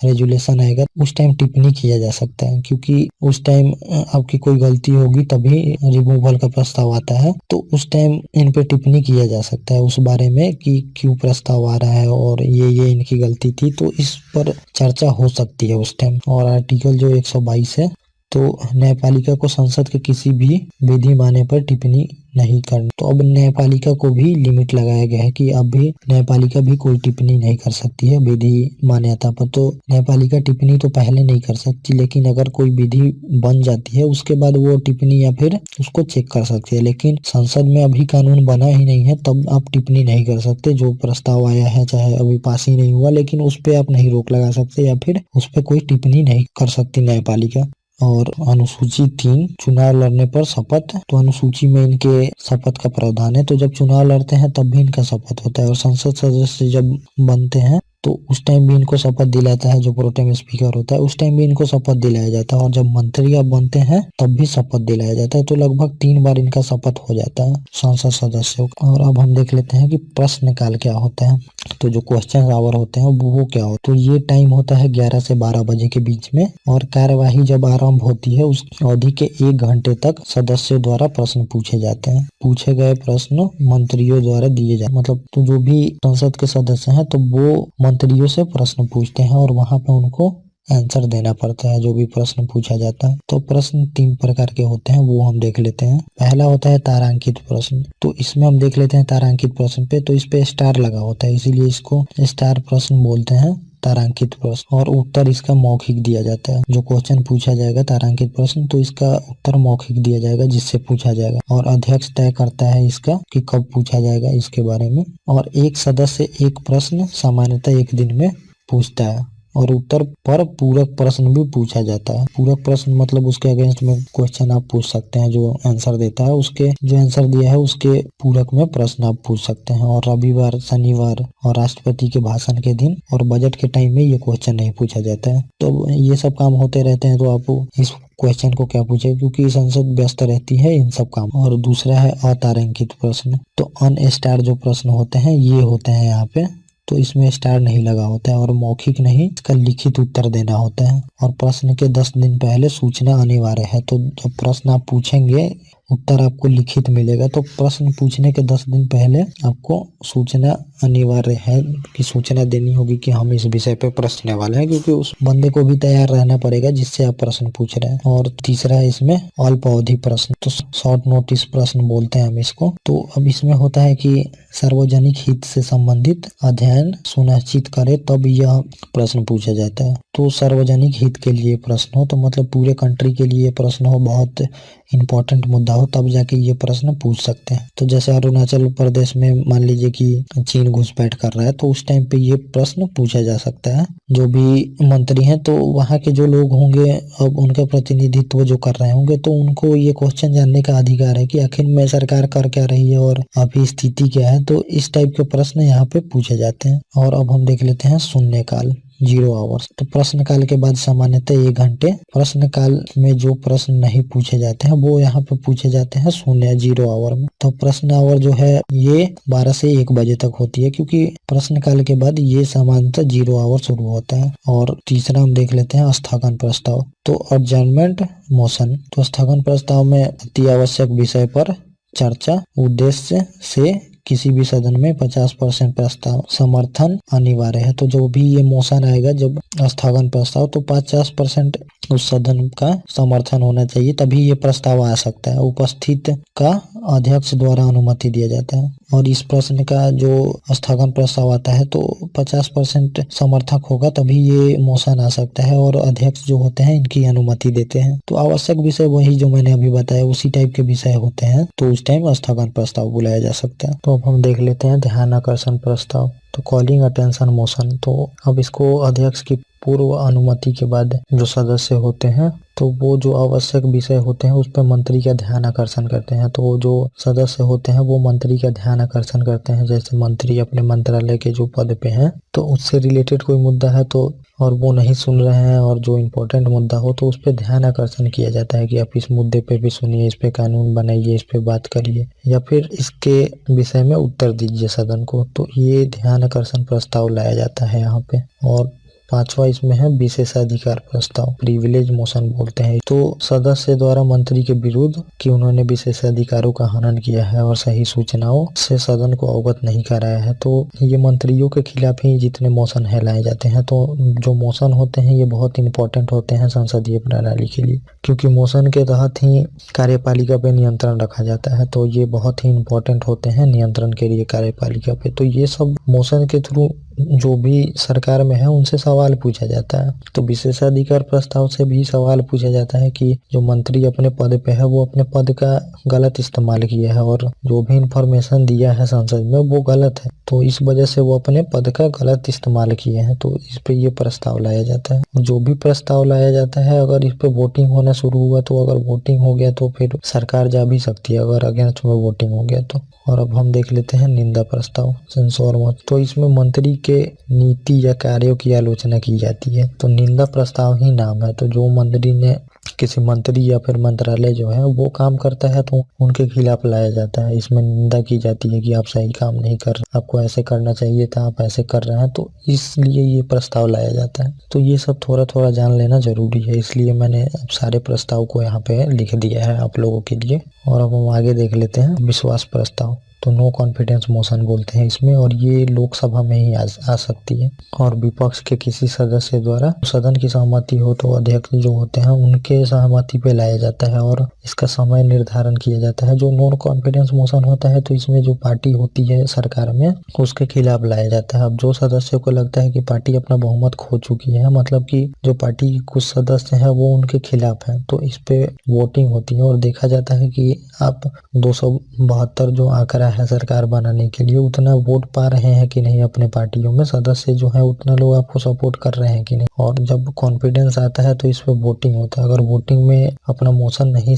रेजुलेशन आएगा, उस टाइम टिप्पणी किया जा सकता है, क्योंकि उस टाइम आपकी कोई गलती होगी तभी रिमूवल का प्रस्ताव आता है। तो उस टाइम इन पे टिप्पणी किया जा सकता है उस बारे में कि क्यों प्रस्ताव आ रहा है और ये इनकी गलती थी, तो इस पर चर्चा हो सकती है उस टाइम। और आर्टिकल जो 122 है, तो न्यायपालिका को संसद के किसी भी विधि माने पर टिप्पणी नहीं करनी। तो अब न्यायपालिका को भी लिमिट लगाया गया है कि अब भी न्यायपालिका भी कोई टिप्पणी नहीं कर सकती है विधि मान्यता पर। तो न्यायपालिका टिप्पणी तो पहले नहीं कर सकती, लेकिन अगर कोई विधि बन जाती है उसके बाद वो टिप्पणी या फिर उसको चेक कर सकती है। लेकिन संसद में अभी कानून बना ही नहीं है, तब आप टिप्पणी नहीं कर सकते। जो प्रस्ताव आया है, चाहे अभी पास ही नहीं हुआ, लेकिन उस पे आप नहीं रोक लगा सकते या फिर उस पे कोई टिप्पणी नहीं कर सकती न्यायपालिका। और अनुसूची 3, चुनाव लड़ने पर शपथ। तो अनुसूची में इनके शपथ का प्रावधान है। तो जब चुनाव लड़ते हैं तब भी इनका शपथ होता है, और संसद सदस्य जब बनते हैं तो उस टाइम भी इनको शपथ दिलाता है। जो प्रोटेम स्पीकर होता है उस टाइम भी इनको शपथ दिलाया जाता है, और जब मंत्री अब बनते हैं तब भी शपथ दिलाया जाता है। तो लगभग 3 बार इनका शपथ हो जाता है संसद सदस्यों का। और अब हम देख लेते हैं कि प्रश्नकाल क्या होता है। तो जो क्वेश्चन आवर होते हैं वो क्या होता है। तो ये टाइम होता है 11 से 12 बजे के बीच में, और कार्यवाही जब आरंभ होती है उस अवधि के 1 घंटे तक सदस्यों द्वारा प्रश्न पूछे जाते हैं। पूछे गए प्रश्न मंत्रियों द्वारा दिए जाते, मतलब तो जो भी संसद के सदस्य हैं तो वो मंत्रियों से प्रश्न पूछते हैं, और वहां पे उनको आंसर देना पड़ता है जो भी प्रश्न पूछा जाता है। तो प्रश्न 3 प्रकार के होते हैं, वो हम देख लेते हैं। पहला होता है तारांकित प्रश्न। तो इसमें हम देख लेते हैं तारांकित प्रश्न पे, तो इस पे स्टार लगा होता है, इसीलिए इसको स्टार प्रश्न बोलते हैं, तारांकित प्रश्न। और उत्तर इसका मौखिक दिया जाता है। जो क्वेश्चन पूछा जाएगा तारांकित प्रश्न, तो इसका उत्तर मौखिक दिया जाएगा जिससे पूछा जाएगा, और अध्यक्ष तय करता है इसका कि कब पूछा जाएगा इसके बारे में। और एक सदस्य एक प्रश्न सामान्यतः 1 दिन में पूछता है, और उत्तर पर पूरक प्रश्न भी पूछा जाता है। पूरक प्रश्न मतलब उसके अगेंस्ट में क्वेश्चन आप पूछ सकते हैं। जो आंसर देता है उसके जो आंसर दिया है उसके पूरक में प्रश्न आप पूछ सकते हैं। और रविवार, शनिवार और राष्ट्रपति के भाषण के दिन और बजट के टाइम में ये क्वेश्चन नहीं पूछा जाता है। तो ये सब काम होते रहते हैं, तो आप इस क्वेश्चन को क्या पूछे, क्योंकि संसद व्यस्त रहती है इन सब काम। और दूसरा है अतारांकित प्रश्न। तो अनस्टार जो प्रश्न होते हैं ये होते हैं यहाँ पे, तो इसमें स्टार नहीं लगा होता है, और मौखिक नहीं, इसका लिखित उत्तर देना होता है। और प्रश्न के 10 दिन पहले सूचना अनिवार्य है। तो जब प्रश्न आप पूछेंगे उत्तर आपको लिखित मिलेगा, तो प्रश्न पूछने के 10 दिन पहले आपको सूचना अनिवार्य है कि सूचना देनी होगी कि हम इस विषय पे पूछने वाले हैं, क्योंकि उस बंदे को भी तैयार रहना पड़ेगा जिससे आप प्रश्न पूछ रहे हैं। और तीसरा है इसमें अल्प अवधि प्रश्न, तो शॉर्ट नोटिस प्रश्न बोलते हैं हम इसको। तो अब इसमें होता है कि सार्वजनिक हित से संबंधित अध्ययन सुनिश्चित करे तब यह प्रश्न पूछा जाता है। तो सार्वजनिक हित के लिए प्रश्न हो, तो मतलब पूरे कंट्री के लिए प्रश्न हो, बहुत इम्पोर्टेंट मुद्दा हो, तब जाके ये प्रश्न पूछ सकते हैं। तो जैसे अरुणाचल प्रदेश में मान लीजिए कि चीन घुसपैठ कर रहा है, तो उस टाइम पे ये प्रश्न पूछा जा सकता है। जो भी मंत्री हैं तो वहाँ के जो लोग होंगे, अब उनका प्रतिनिधित्व जो कर रहे होंगे, तो उनको ये क्वेश्चन जानने का अधिकार है कि आखिर में सरकार कर क्या रही है और अभी स्थिति क्या है। तो इस टाइप के प्रश्न यहाँ पे पूछे जाते हैं। और अब हम देख लेते हैं शून्यकाल, 0 आवर्स। तो प्रश्नकाल के बाद सामान्यतः 1 घंटे प्रश्नकाल में जो प्रश्न नहीं पूछे जाते हैं वो यहाँ पे पूछे जाते हैं 0 आवर में। तो प्रश्न आवर जो है ये 12 से 1 बजे तक होती है, क्योंकि प्रश्नकाल के बाद ये सामान्यतः 0 आवर शुरू होता है। और तीसरा हम देख लेते हैं स्थगन प्रस्ताव। तो अडजर्नमेंट मोशन। तो स्थगन प्रस्ताव में अति आवश्यक विषय पर चर्चा उद्देश्य से किसी भी सदन में 50% प्रस्ताव समर्थन अनिवार्य है। तो जो भी ये मोशन आएगा जब स्थगन प्रस्ताव, तो 50% उस सदन का समर्थन होना चाहिए, तभी ये प्रस्ताव आ सकता है। उपस्थित का अध्यक्ष द्वारा अनुमति दिया जाता है। और इस प्रश्न का जो स्थगन प्रस्ताव आता है तो 50% समर्थक होगा तभी ये मोशन आ सकता है, और अध्यक्ष जो होते हैं इनकी अनुमति देते हैं। तो आवश्यक विषय वही जो मैंने अभी बताया उसी टाइप के विषय होते हैं, तो उस टाइम स्थगन प्रस्ताव बुलाया जा सकता है। तो अब हम देख लेते हैं ध्यान आकर्षण प्रस्ताव। तो कॉलिंग अटेंशन मोशन। तो अब इसको अध्यक्ष की पूर्व अनुमति के बाद जो सदस्य होते हैं तो वो जो आवश्यक विषय होते हैं उस पर मंत्री का ध्यान आकर्षण करते हैं। तो जो सदस्य होते हैं वो मंत्री का ध्यान आकर्षण करते हैं। जैसे मंत्री अपने मंत्रालय के जो पद पे हैं तो उससे रिलेटेड कोई मुद्दा है तो और वो नहीं सुन रहे हैं, और जो इम्पोर्टेंट मुद्दा हो तो उस पर ध्यान आकर्षण किया जाता है कि आप इस मुद्दे पे भी सुनिए, इस पे कानून बनाइए, इस पे बात करिए, या फिर इसके विषय में उत्तर दीजिए सदन को। तो ये ध्यान आकर्षण प्रस्ताव लाया जाता है यहाँ पे। और 5वां इसमें है विशेषाधिकार प्रस्ताव, प्रिविलेज मोशन बोलते हैं। तो सदस्य द्वारा मंत्री के विरुद्ध कि उन्होंने विशेषाधिकारों का हनन किया है और सही सूचनाओं से सदन को अवगत नहीं कराया है, तो ये मंत्रियों के खिलाफ ही जितने मोशन है लाए जाते हैं। तो जो मोशन होते हैं ये बहुत इंपॉर्टेंट होते हैं संसदीय प्रणाली के लिए, क्योंकि मोशन के तहत ही कार्यपालिका पे नियंत्रण रखा जाता है। तो ये बहुत ही इंपॉर्टेंट होते हैं नियंत्रण के लिए कार्यपालिका पे। तो ये सब मोशन के थ्रू जो भी सरकार में है उनसे सवाल पूछा जाता है। तो विशेषाधिकार प्रस्ताव से भी सवाल पूछा जाता है कि जो मंत्री अपने पद पे है वो अपने पद का गलत इस्तेमाल किया है और जो भी इंफॉर्मेशन दिया है संसद में वो गलत है, तो इस वजह से वो अपने पद का गलत इस्तेमाल किए हैं। तो इस पे ये प्रस्ताव लाया जाता है। जो भी प्रस्ताव लाया जाता है अगर इस पे वोटिंग होना शुरू हुआ तो अगर वोटिंग हो गया तो फिर सरकार जा भी सकती है अगर अगेंस्ट में वोटिंग हो गया तो। और अब हम देख लेते हैं निंदा प्रस्ताव, सेंसोर मत। तो इसमें मंत्री के नीति या कार्यों की आलोचना की जाती है। तो निंदा प्रस्ताव ही नाम है। तो जो मंत्री ने किसी मंत्री या फिर मंत्रालय जो है वो काम करता है तो उनके खिलाफ लाया जाता है। इसमें निंदा की जाती है कि आप सही काम नहीं कर रहे, आपको ऐसे करना चाहिए था, आप ऐसे कर रहे हैं, तो इसलिए ये प्रस्ताव लाया जाता है। तो ये सब थोड़ा थोड़ा जान लेना जरूरी है, इसलिए मैंने सारे प्रस्ताव को यहाँ पे लिख दिया है आप लोगों के लिए। और अब हम आगे देख लेते हैं विश्वास प्रस्ताव। तो नो कॉन्फिडेंस मोशन बोलते हैं इसमें, और ये लोकसभा में ही आ सकती है। और विपक्ष के किसी सदस्य द्वारा सदन की सहमति हो तो अध्यक्ष जो होते हैं उनके सहमति पे लाया जाता है और इसका समय निर्धारण किया जाता है। जो नो कॉन्फिडेंस मोशन होता है तो इसमें जो पार्टी होती है सरकार में उसके खिलाफ लाया जाता है। अब जो सदस्यों को लगता है कि पार्टी अपना बहुमत खो चुकी है, मतलब कि जो पार्टी के कुछ सदस्य हैं वो उनके खिलाफ है, तो इस पे वोटिंग होती है और देखा जाता है कि आप 272 जो आंकड़ा है सरकार बनाने के लिए उतना वोट पा रहे हैं कि नहीं, अपने पार्टियों में सदस्य जो है उतना लोग आपको सपोर्ट कर रहे हैं कि नहीं। और जब कॉन्फिडेंस आता है तो इस पे वोटिंग होता है। अगर वोटिंग में अपना मोशन नहीं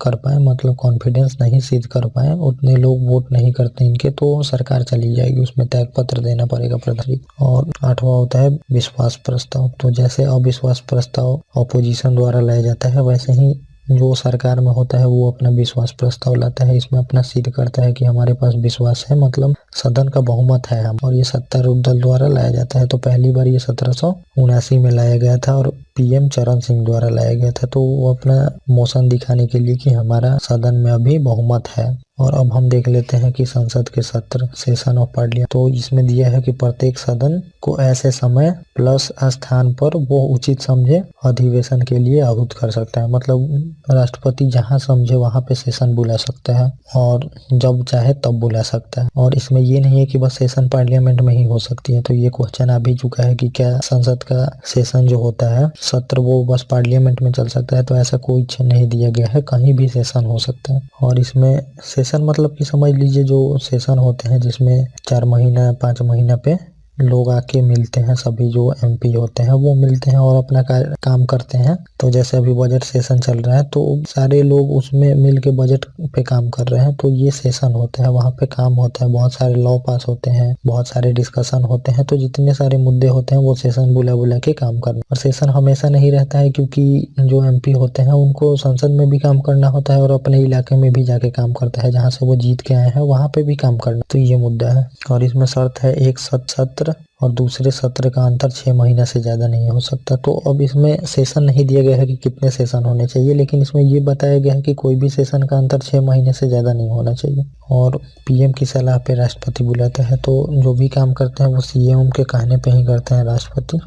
कर पाए मतलब कॉन्फिडेंस नहीं सिद्ध कर पाए, उतने लोग वोट नहीं करते इनके, तो सरकार चली जाएगी, उसमें त्याग पत्र देना पड़ेगा प्रधानमंत्री। और 8वां होता है विश्वास प्रस्ताव। तो जैसे अविश्वास प्रस्ताव अपोजिशन द्वारा लाया जाता है वैसे ही जो सरकार में होता है वो अपना विश्वास प्रस्ताव लाता है। इसमें अपना सिद्ध करता है कि हमारे पास विश्वास है, मतलब सदन का बहुमत है हम, और ये सत्तारूढ़ दल द्वारा लाया जाता है। तो पहली बार ये 1779 में लाया गया था और पीएम चरण सिंह द्वारा लाया गया था। तो वो अपना मोशन दिखाने के लिए कि हमारा सदन में अभी बहुमत है। और अब हम देख लेते हैं कि संसद के सत्र, सेशन ऑफ पार्लियामेंट। तो इसमें दिया है कि प्रत्येक सदन को ऐसे समय प्लस स्थान पर वो उचित समझे अधिवेशन के लिए आहूत कर सकता है। मतलब राष्ट्रपति जहां समझे वहां पे सेशन बुला सकता है और जब चाहे तब बुला सकता है। और इसमें ये नहीं है कि बस सेशन पार्लियामेंट में ही हो सकती है। तो ये क्वेश्चन आ भी चुका है कि क्या संसद का सेशन जो होता है सत्र वो बस पार्लियामेंट में चल सकता है, तो ऐसा कोई चिन्ह नहीं दिया गया है, कहीं भी सेशन हो सकता है। और इसमें सेशन मतलब कि समझ लीजिए जो सेशन होते हैं जिसमें 4 महीना 5 महीना पे लोग आके मिलते हैं, सभी जो एमपी होते हैं वो मिलते हैं और अपना काम करते हैं। तो जैसे अभी बजट सेशन चल रहा है तो सारे लोग उसमें मिल के बजट पे काम कर रहे हैं, तो ये सेशन होता है, वहाँ पे काम होता है, बहुत सारे लॉ पास होते हैं, बहुत सारे डिस्कशन होते हैं। तो जितने सारे मुद्दे होते हैं वो सेशन बुला बुला के काम करना। और सेशन हमेशा नहीं रहता है क्योंकि जो एमपी होते हैं उनको संसद में भी काम करना होता है और अपने इलाके में भी जाके काम करता है, जहाँ से वो जीत के आए हैं वहाँ पे भी काम करना। तो ये मुद्दा है। और इसमें शर्त है एक सत्र और दूसरे सत्र का अंतर 6 महीने से ज्यादा नहीं हो सकता। तो अब इसमें सेशन नहीं दिया गया है कि कितने सेशन होने चाहिए, लेकिन इसमें ये बताया गया है कि कोई भी सेशन का अंतर 6 महीने से ज्यादा नहीं होना चाहिए। और पीएम की सलाह पे राष्ट्रपति बुलाता है, तो जो भी काम करते हैं वो सीएम के कहने पे ही करते हैं राष्ट्रपति।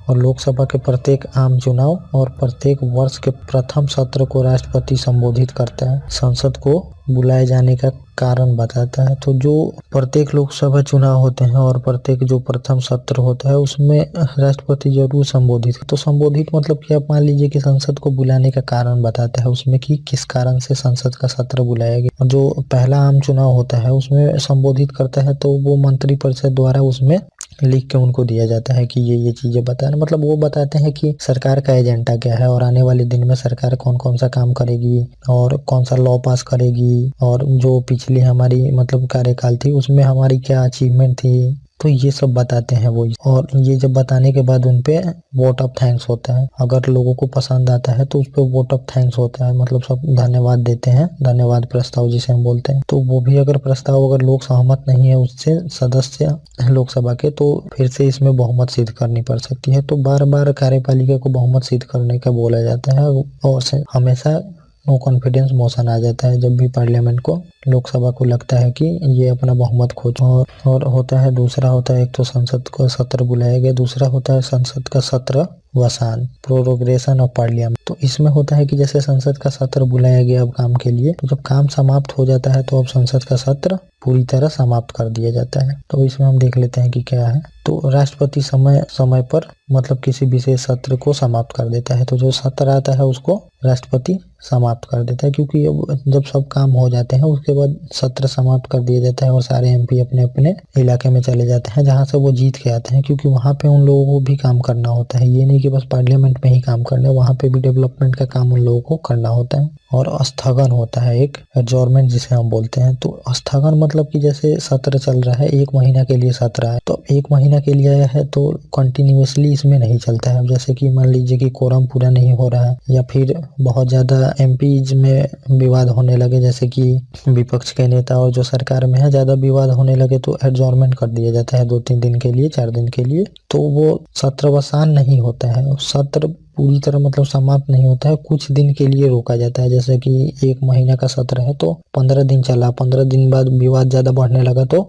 और लोकसभा के प्रत्येक आम चुनाव और प्रत्येक वर्ष के प्रथम सत्र को राष्ट्रपति संबोधित करता है, संसद को बुलाए जाने का कारण बताता है। तो जो प्रत्येक लोकसभा चुनाव होते हैं और प्रत्येक जो प्रथम सत्र होता है उसमें राष्ट्रपति जरूर संबोधित, तो संबोधित मतलब कि आप मान लीजिए कि संसद को बुलाने का कारण बताता है उसमें कि किस कारण से संसद का सत्र बुलाया गया। जो पहला आम चुनाव होता है उसमें संबोधित करता है तो वो मंत्रिपरिषद द्वारा उसमें लिख के उनको दिया जाता है कि ये चीजें बताना, मतलब वो बताते हैं कि सरकार का एजेंडा क्या है और आने वाले दिन में सरकार कौन कौन सा काम करेगी और कौन सा लॉ पास करेगी, और जो पिछली हमारी मतलब कार्यकाल थी उसमें हमारी क्या अचीवमेंट थी। तो ये सब बताते हैं वो, और ये जब बताने के बाद उनपे वोट ऑफ थैंक्स होता है। अगर लोगों को पसंद आता है तो उस पर वोट ऑफ थैंक्स होता है, मतलब सब धन्यवाद देते हैं, धन्यवाद प्रस्ताव जिसे हम बोलते हैं। तो वो भी अगर प्रस्ताव अगर लोग सहमत नहीं है उससे, सदस्य लोकसभा के, तो फिर से इसमें बहुमत सिद्ध करनी पड़ सकती है। तो बार बार कार्यपालिका को बहुमत सिद्ध करने का बोला जाता है, और हमेशा नो कॉन्फिडेंस मोशन आ जाता है जब भी पार्लियामेंट को, लोकसभा को लगता है कि ये अपना बहुमत खो चुका। और होता है, दूसरा होता है, एक तो संसद का सत्र बुलाया गया, दूसरा होता है संसद का सत्र वसान, प्रोरोगेशन ऑफ पार्लियामेंट। तो इसमें होता है कि जैसे संसद का सत्र बुलाया गया अब काम के लिए, तो जब काम समाप्त हो जाता है तो अब संसद का सत्र पूरी तरह समाप्त कर दिया जाता है। तो इसमें हम देख लेते हैं कि क्या है। तो राष्ट्रपति समय समय पर मतलब किसी विशेष सत्र को समाप्त कर देता है। तो जो सत्र आता है उसको राष्ट्रपति समाप्त कर देता है, क्योंकि अब जब सब काम हो जाते हैं उसके बाद सत्र समाप्त कर दिया जाता है और सारे एमपी अपने अपने इलाके में चले जाते हैं जहां से वो जीत के आते हैं, क्योंकि वहां पे उन लोगों को भी काम करना होता है। ये नहीं कि बस पार्लियामेंट में ही काम करना है, वहां पे भी डेवलपमेंट का काम उन लोगों को करना होता है। और स्थगन होता है एक, एडजॉर्नमेंट जिसे हम बोलते हैं। तो स्थगन मतलब कि जैसे सत्र चल रहा है, 1 महीना के लिए सत्र है, तो 1 महीना के लिए आया है तो कंटिन्यूअसली इसमें नहीं चलता है। अब जैसे कि मान लीजिए कि कोरम पूरा नहीं हो रहा है, या फिर बहुत ज्यादा एमपीज में विवाद होने लगे, जैसे कि विपक्ष के नेता और जो सरकार में है ज्यादा विवाद होने लगे, तो एडजॉर्नमेंट कर दिया जाता है 2-3 दिन के लिए, 4 दिन के लिए। तो वो सत्रवसान नहीं होता है, सत्र पूरी तरह मतलब समाप्त नहीं होता है, कुछ दिन के लिए रोका जाता है। जैसे कि 1 महीना का सत्र है तो 15 दिन चला, 15 दिन बाद विवाद ज्यादा बढ़ने लगा तो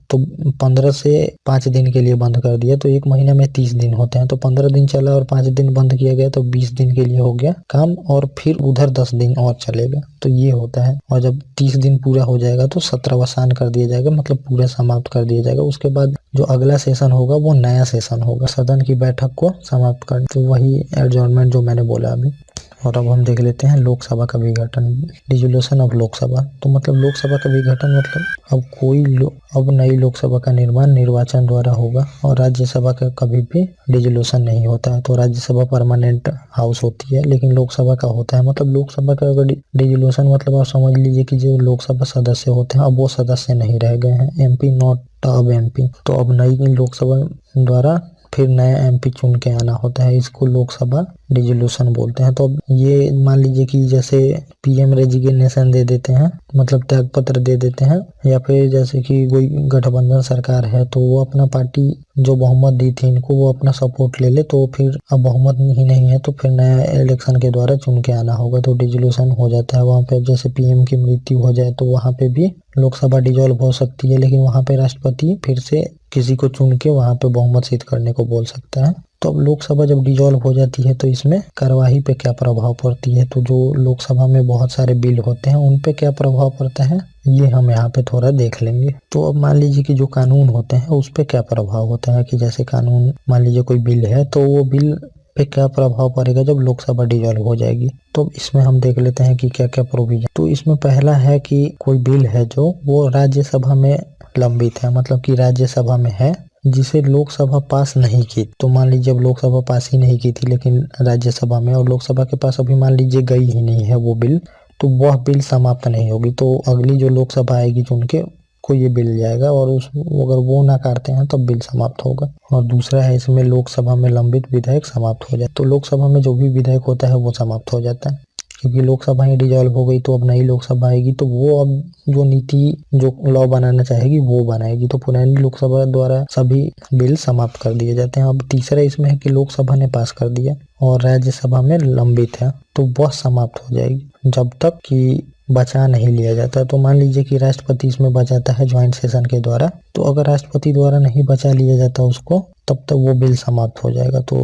15 से 5 दिन के लिए बंद कर दिया। तो 1 महीना में 30 दिन होते हैं, तो 15 दिन चला और 5 दिन बंद किया गया, तो 20 दिन के लिए हो गया काम, और फिर उधर 10 दिन और चलेगा। तो ये होता है। और जब 30 दिन पूरा हो जाएगा तो सत्रवसान कर दिया जाएगा, मतलब पूरा समाप्त कर दिया जाएगा। उसके बाद जो अगला सेशन होगा वो नया सेशन होगा, सदन की बैठक को समाप्त कर, तो वही एडजॉर्नमेंट जो मैंने बोला अभी। और अब हम देख लेते हैं लोकसभा का विघटन, डिसोल्यूशन ऑफ लोकसभा। तो मतलब लोकसभा का विघटन मतलब अब नई लोकसभा का निर्माण निर्वाचन द्वारा होगा, और राज्यसभा का कभी भी डिसोल्यूशन नहीं होता है। तो राज्यसभा परमानेंट हाउस होती है, लेकिन लोकसभा का होता है। मतलब लोकसभा का अगर डिसोल्यूशन, मतलब आप समझ लीजिए कि जो लोकसभा सदस्य होते हैं अब वो सदस्य नहीं रह गए हैं, एमपी नॉट अब एमपी। तो अब नई लोकसभा द्वारा फिर नया एमपी चुन के आना होता है, इसको लोकसभा डिसोल्यूशन बोलते हैं। तो अब ये मान लीजिए कि जैसे पीएम रेजिग्नेशन दे देते हैं, मतलब त्याग पत्र दे देते हैं, या फिर जैसे कि कोई गठबंधन सरकार है तो वो अपना पार्टी जो बहुमत दी थी इनको वो अपना सपोर्ट ले ले, तो फिर अब बहुमत ही नहीं है तो फिर नया इलेक्शन के द्वारा चुन के आना होगा, तो डिसोल्यूशन हो जाता है। वहाँ पे जैसे पीएम की मृत्यु हो जाए तो वहाँ पे भी लोकसभा डिसॉल्व हो सकती है, लेकिन वहाँ पे राष्ट्रपति फिर से किसी को चुन के वहाँ पे बहुमत सिद्ध करने को बोल सकता है। तो अब लोकसभा जब डिसॉल्व हो जाती है तो इसमें कार्यवाही पे क्या प्रभाव पड़ती है, तो जो लोकसभा में बहुत सारे बिल होते हैं उन पे क्या प्रभाव पड़ता है ये हम यहाँ पे थोड़ा देख लेंगे। तो अब मान लीजिए कि जो कानून होते हैं उस पे क्या प्रभाव होता है, कि जैसे कानून मान लीजिए कोई बिल है तो वो बिल पे क्या प्रभाव पड़ेगा जब लोकसभा डिसॉल्व हो जाएगी। तो इसमें हम देख लेते हैं कि क्या क्या प्रोविजन। तो इसमें पहला है कि कोई बिल है जो वो राज्यसभा में लंबित है, मतलब कि राज्यसभा में है जिसे लोकसभा पास नहीं की। तो मान लीजिए अब लोकसभा पास ही नहीं की थी लेकिन राज्यसभा में, और लोकसभा के पास अभी मान लीजिए गई ही नहीं है वो बिल, तो वह बिल समाप्त नहीं होगी। तो अगली जो लोकसभा आएगी चुन के को ये बिल जाएगा, और अगर वो ना करते हैं तो बिल समाप्त होगा। और दूसरा है इसमें लोकसभा में लंबित विधेयक समाप्त हो जाए। तो लोकसभा में जो भी विधेयक होता है वो समाप्त हो जाता है, क्योंकि लोकसभा ही डिसॉल्व हो गई तो अब नई लोकसभा आएगी तो वो अब जो नीति जो लॉ बनाना चाहेगी वो बनाएगी। तो पुरानी लोकसभा द्वारा सभी बिल समाप्त कर दिए जाते हैं। अब तीसरा इसमें है कि लोकसभा ने पास कर दिया और राज्यसभा में लंबित है तो वह समाप्त हो जाएगी जब तक कि बचा नहीं लिया जाता। तो मान लीजिए कि राष्ट्रपति इसमें बचाता है ज्वाइंट सेशन के द्वारा, तो अगर राष्ट्रपति द्वारा नहीं बचा लिया जाता उसको तब तक वो बिल समाप्त हो जाएगा। तो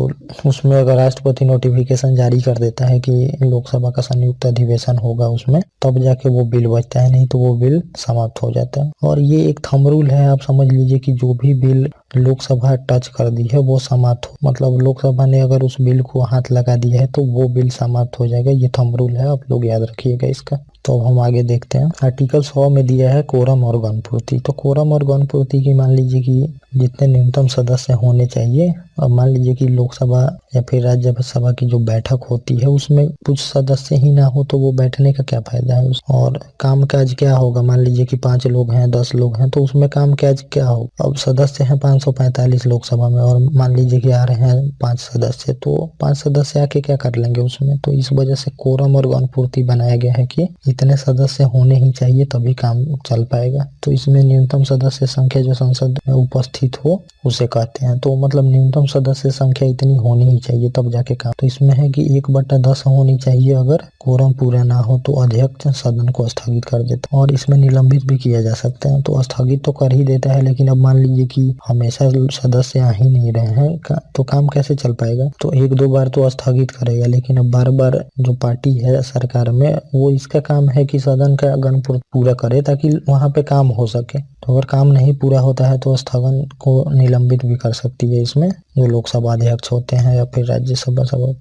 उसमें अगर राष्ट्रपति नोटिफिकेशन जारी कर देता है कि लोकसभा का संयुक्त अधिवेशन होगा उसमें, तब जाके वो बिल बचता है, नहीं तो वो बिल समाप्त हो जाता है। और ये एक थंब रूल है, आप समझ लीजिए कि जो भी बिल लोकसभा टच कर दी है वो समाप्त हो, मतलब लोकसभा ने अगर उस बिल को हाथ लगा दिया है तो वो बिल समाप्त हो जाएगा। ये थंब रूल है, आप लोग याद रखिएगा इसका। तो अब हम आगे देखते हैं। आर्टिकल 100 में दिया है कोरम और गणपूर्ति। तो कोरम और गणपूर्ति की मान लीजिए कि जितने न्यूनतम सदस्य होने चाहिए, अब मान लीजिए कि लोकसभा या फिर राज्यसभा की जो बैठक होती है उसमें कुछ सदस्य ही ना हो तो वो बैठने का क्या फायदा है और काम काज क्या होगा। मान लीजिए कि 5 लोग हैं, 10 लोग हैं, तो उसमें काम काज क्या होगा। अब सदस्य हैं 545 लोकसभा में और मान लीजिए कि आ रहे हैं 5 सदस्य, तो 5 सदस्य आके क्या कर लेंगे उसमें। तो इस वजह से कोरम और गणपूर्ति बनाया गया है कि इतने सदस्य होने ही चाहिए तभी काम चल पाएगा। तो इसमें न्यूनतम सदस्य संख्या जो संसद में उपस्थित हो उसे कहते हैं। तो मतलब न्यूनतम सदस्य संख्या इतनी होनी ही चाहिए तब जाके काम। तो इसमें है कि 1/10 होनी चाहिए। अगर कोरम पूरा ना हो तो अध्यक्ष सदन को स्थगित कर देता है और इसमें निलंबित भी किया जा सकता है। तो स्थगित तो कर ही देता है, लेकिन अब मान लीजिए कि हमेशा सदस्य आ ही नहीं रहे हैं तो काम कैसे चल पाएगा। तो 1-2 बार तो स्थगित करेगा, लेकिन अब बार-बार जो पार्टी है सरकार में वो इसका काम है कि सदन का गणपूर्ति पूरा करे ताकि वहां पे काम हो सके। तो अगर काम नहीं पूरा होता है तो स्थगन को निलंबित भी कर सकती है इसमें जो लोकसभा अध्यक्ष होते हैं या फिर राज्यसभा सभा।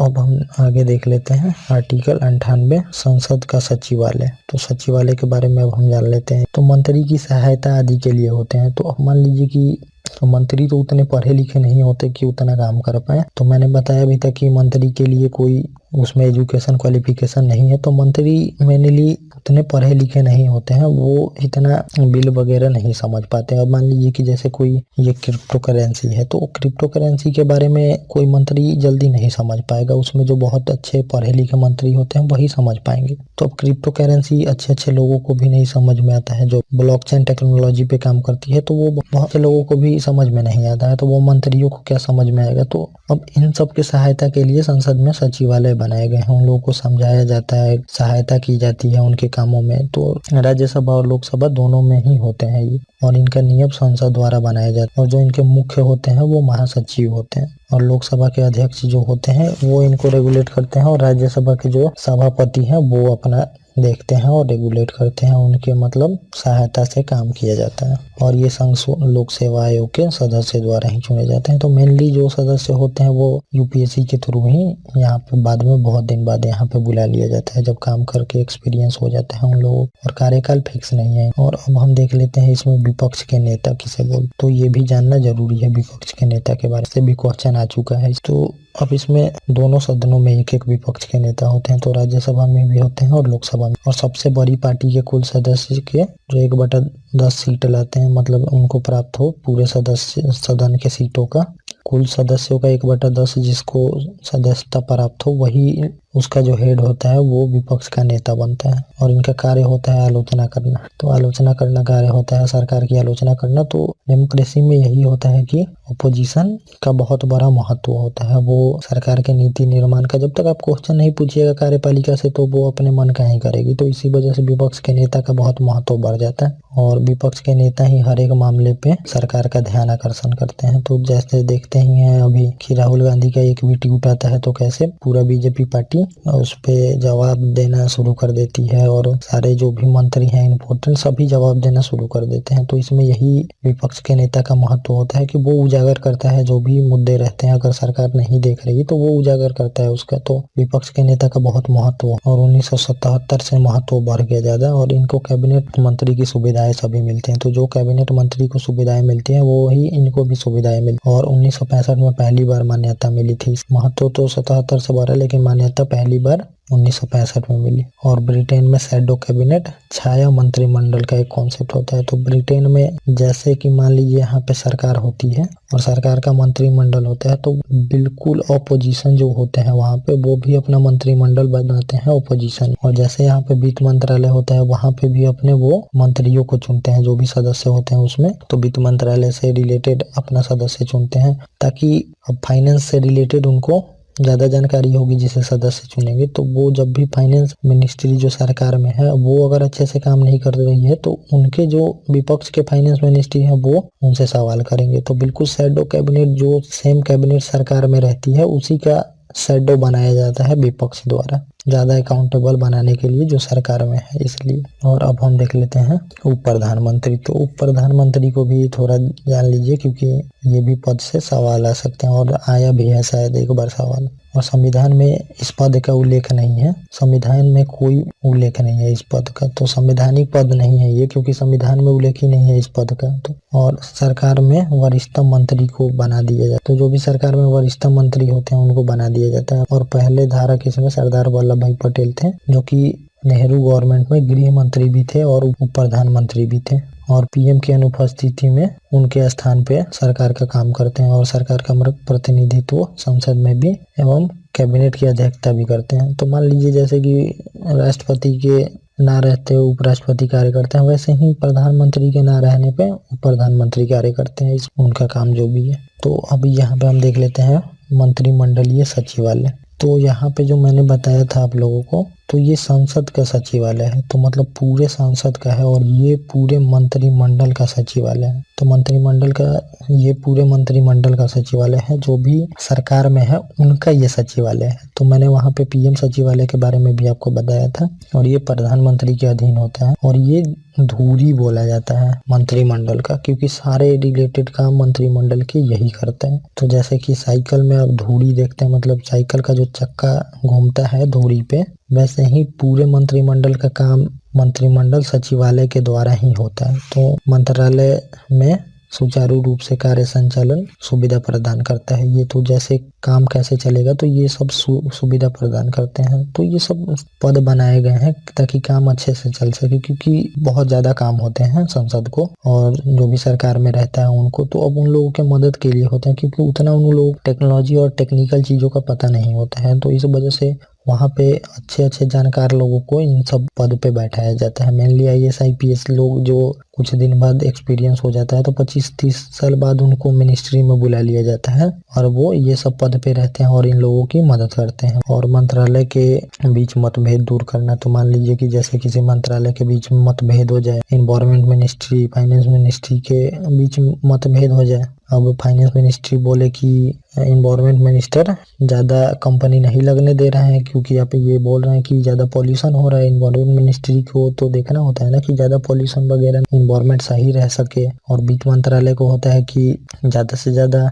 अब हम आगे देख लेते हैं आर्टिकल 98 संसद का सचिवालय। तो सचिवालय के बारे में अब हम जान लेते हैं। तो मंत्री की सहायता आदि के लिए होते हैं। तो अब मान लीजिए कि तो मंत्री तो उतने पढ़े लिखे नहीं होते कि उतना काम कर पाए। तो मैंने बताया अभी तक कि मंत्री के लिए कोई उसमें एजुकेशन क्वालिफिकेशन नहीं है। तो मंत्री मेनली उतने पढ़े लिखे नहीं होते हैं, वो इतना बिल वगैरह नहीं समझ पाते हैं। अब मान लीजिए कि जैसे कोई ये क्रिप्टो करेंसी है, तो क्रिप्टो करेंसी के बारे में कोई मंत्री जल्दी नहीं समझ पाएगा। उसमें जो बहुत अच्छे पढ़े लिखे मंत्री होते हैं वही समझ पाएंगे। तो अब क्रिप्टो करेंसी अच्छे लोगों को भी नहीं समझ में आता है। जो ब्लॉकचेन टेक्नोलॉजी पे काम करती है तो वो बहुत से लोगों को भी समझ में नहीं आता है, तो वो मंत्रियों को क्या समझ में आएगा। तो अब इन सब की सहायता के लिए संसद में सचिवालय बनाए गए हैं। उन लोगों को समझाया जाता है, सहायता की जाती है उनके कामों में। तो राज्यसभा और लोकसभा दोनों में ही होते हैं ये, और इनका नियम संसद द्वारा बनाया जाता है। और जो इनके मुख्य होते हैं वो महासचिव होते हैं, और लोकसभा के अध्यक्ष जो होते हैं वो इनको रेगुलेट करते हैं, और राज्यसभा के जो सभापति हैं वो अपना देखते हैं और रेगुलेट करते हैं। उनके मतलब सहायता से काम किया जाता है, और ये संघ लोक सेवा आयोग के सदस्य द्वारा ही चुने जाते हैं। तो मेनली जो सदस्य होते हैं वो यूपीएससी के थ्रू ही यहाँ पे बाद में बहुत दिन बाद यहाँ पे बुला लिया जाता है, जब काम करके एक्सपीरियंस हो जाता है उन लोगों, और कार्यकाल फिक्स नहीं है। और अब हम देख लेते हैं इसमें विपक्ष के नेता किसे बोल। तो ये भी जानना जरूरी है विपक्ष के नेता के बारे से भी क्वेश्चन आ चुका है। तो अब इसमें दोनों सदनों में एक विपक्ष के नेता होते हैं। तो राज्यसभा में भी होते हैं और लोकसभा में। और सबसे बड़ी पार्टी के कुल सदस्य के जो 1/10 सीट लाते हैं, मतलब उनको प्राप्त हो पूरे सदन के सीटों का कुल सदस्यों का 1/10 जिसको सदस्यता प्राप्त हो, वही उसका जो हेड होता है वो विपक्ष का नेता बनता है। और इनका कार्य होता है आलोचना करना। तो आलोचना करना कार्य होता है सरकार की आलोचना करना। तो डेमोक्रेसी में यही होता है कि अपोजिशन का बहुत बड़ा महत्व होता है। वो सरकार के नीति निर्माण का, जब तक आप क्वेश्चन नहीं पूछिएगा कार्यपालिका से तो वो अपने मन का ही करेगी। तो इसी वजह से विपक्ष के नेता का बहुत महत्व बढ़ जाता है, और विपक्ष के नेता ही हर एक मामले पे सरकार का ध्यान आकर्षण करते हैं। तो जैसे देखते ही हैं अभी कि राहुल गांधी का एक भी ट्वीट आता है तो कैसे पूरा बीजेपी पार्टी उस पे जवाब देना शुरू कर देती है, और सारे जो भी मंत्री हैं इम्पोर्टेंट सभी जवाब देना शुरू कर देते हैं। तो इसमें यही विपक्ष के नेता का महत्व होता है कि वो उजागर करता है जो भी मुद्दे रहते हैं। अगर सरकार नहीं देख रही तो वो उजागर करता है उसका। तो विपक्ष के नेता का बहुत महत्व, और 1977 से महत्व बढ़ गया ज्यादा। और इनको कैबिनेट मंत्री की सुविधाएं सभी मिलती हैं। तो जो कैबिनेट मंत्री को सुविधाएं मिलती हैं वो ही इनको भी सुविधाएं मिलती हैं। और 1965 में पहली बार मान्यता मिली थी। महत्व तो 77 से बढ़ा, लेकिन मान्यता पहली बार 1965 में मिली। और ब्रिटेन में शैडो कैबिनेट छाया मंत्रिमंडल का एक कॉन्सेप्ट होता है। तो ब्रिटेन में जैसे कि मान लीजिए यहाँ पे सरकार होती है और सरकार का मंत्रिमंडल होता है, तो बिल्कुल ऑपोजिशन जो होते हैं वहाँ पे वो भी अपना मंत्रिमंडल बनाते हैं ऑपोजिशन। और जैसे यहाँ पे वित्त मंत्रालय होता है वहाँ पे भी अपने वो मंत्रियों को चुनते हैं जो भी सदस्य होते हैं उसमें। तो वित्त मंत्रालय से रिलेटेड अपना सदस्य चुनते हैं, ताकि अब फाइनेंस से रिलेटेड उनको ज्यादा जानकारी होगी जिसे सदस्य चुनेंगे। तो वो जब भी फाइनेंस मिनिस्ट्री जो सरकार में है वो अगर अच्छे से काम नहीं कर रही है तो उनके जो विपक्ष के फाइनेंस मिनिस्ट्री है वो उनसे सवाल करेंगे। तो बिल्कुल शैडो कैबिनेट जो सेम कैबिनेट सरकार में रहती है उसी का शैडो बनाया जाता है विपक्ष द्वारा, ज्यादा अकाउंटेबल बनाने के लिए जो सरकार में है इसलिए। और अब हम देख लेते हैं उप प्रधानमंत्री। तो उप प्रधानमंत्री को भी थोड़ा जान लीजिए क्योंकि ये भी पद से सवाल आ सकते हैं, और आया भी है शायद एक बार सवाल। और संविधान में इस पद का उल्लेख नहीं है। संविधान में कोई उल्लेख नहीं है इस पद का, तो संवैधानिक पद नहीं है ये, क्योंकि संविधान में उल्लेख ही नहीं है इस पद का। तो और सरकार में वरिष्ठतम मंत्री को बना दिया जाता है, तो जो भी सरकार में वरिष्ठतम मंत्री होते हैं उनको बना दिया जाता है। और पहले धारक इसमें सरदार वल्लभ भाई पटेल थे, जो कि नेहरू गवर्नमेंट में गृह मंत्री भी थे और उप प्रधानमंत्री भी थे, और पीएम की अनुपस्थिति में उनके स्थान पे सरकार का काम करते हैं और सरकार का प्रतिनिधित्व संसद में भी एवं कैबिनेट की अध्यक्षता भी करते हैं। तो मान लीजिए जैसे कि राष्ट्रपति के ना रहते उपराष्ट्रपति कार्य करते हैं, वैसे ही प्रधानमंत्री के ना रहने पे उप प्रधानमंत्री कार्य करते हैं, इस उनका काम जो भी है। तो अभी यहाँ पे हम देख लेते हैं मंत्रिमंडलीय सचिवालय। तो यहाँ पे जो मैंने बताया था आप लोगों को, तो ये संसद का सचिवालय है, तो मतलब पूरे संसद का है, और ये पूरे मंत्रिमंडल का सचिवालय है। तो मंत्रिमंडल का ये पूरे मंत्रिमंडल का सचिवालय है, जो भी सरकार में है उनका ये सचिवालय है। तो मैंने वहाँ पे पीएम सचिवालय के बारे में भी आपको बताया था, और ये प्रधानमंत्री के अधीन होता है, और ये धुरी बोला जाता है मंत्रिमंडल का, क्योंकि सारे रिलेटेड काम मंत्रिमंडल के यही करते हैं। तो जैसे कि साइकिल में आप धुरी देखते हैं, मतलब साइकिल का जो चक्का घूमता है धुरी पे, वैसे ही पूरे मंत्रिमंडल का काम मंत्रिमंडल सचिवालय के द्वारा ही होता है। तो मंत्रालय में सुचारू रूप से कार्य संचालन सुविधा प्रदान करता है ये। तो जैसे काम कैसे चलेगा, तो ये सब सुविधा प्रदान करते हैं। तो ये सब पद बनाए गए हैं ताकि काम अच्छे से चल सके, क्योंकि बहुत ज्यादा काम होते हैं संसद को और जो भी सरकार में रहता है उनको। तो अब उन लोगों के मदद के लिए होते हैं, क्योंकि उतना उन लोग टेक्नोलॉजी और टेक्निकल चीजों का पता नहीं होता है। तो इस वजह से वहाँ पे अच्छे जानकार लोगों को इन सब पद पे बैठाया जाता है। मेनली आईएएस आईपीएस लोग जो कुछ दिन बाद एक्सपीरियंस हो जाता है, तो 25-30 साल बाद उनको मिनिस्ट्री में बुला लिया जाता है, और वो ये सब पद पे रहते हैं और इन लोगों की मदद करते हैं। और मंत्रालय के बीच मतभेद दूर करना, तो मान लीजिए कि जैसे किसी मंत्रालय के बीच में मतभेद हो जाए, एनवायरमेंट मिनिस्ट्री फाइनेंस मिनिस्ट्री के बीच मतभेद हो जाए, अब फाइनेंस मिनिस्ट्री बोले कि एनवायरमेंट मिनिस्टर ज्यादा कंपनी नहीं लगने दे रहे हैं, क्योंकि यहाँ पे ये बोल रहे हैं कि ज्यादा पॉल्यूशन हो रहा है। एनवायरमेंट मिनिस्ट्री को तो देखना होता है ना कि ज्यादा पॉल्यूशन वगैरह एनवायरमेंट सही रह सके, और वित्त मंत्रालय को होता है कि ज्यादा से ज्यादा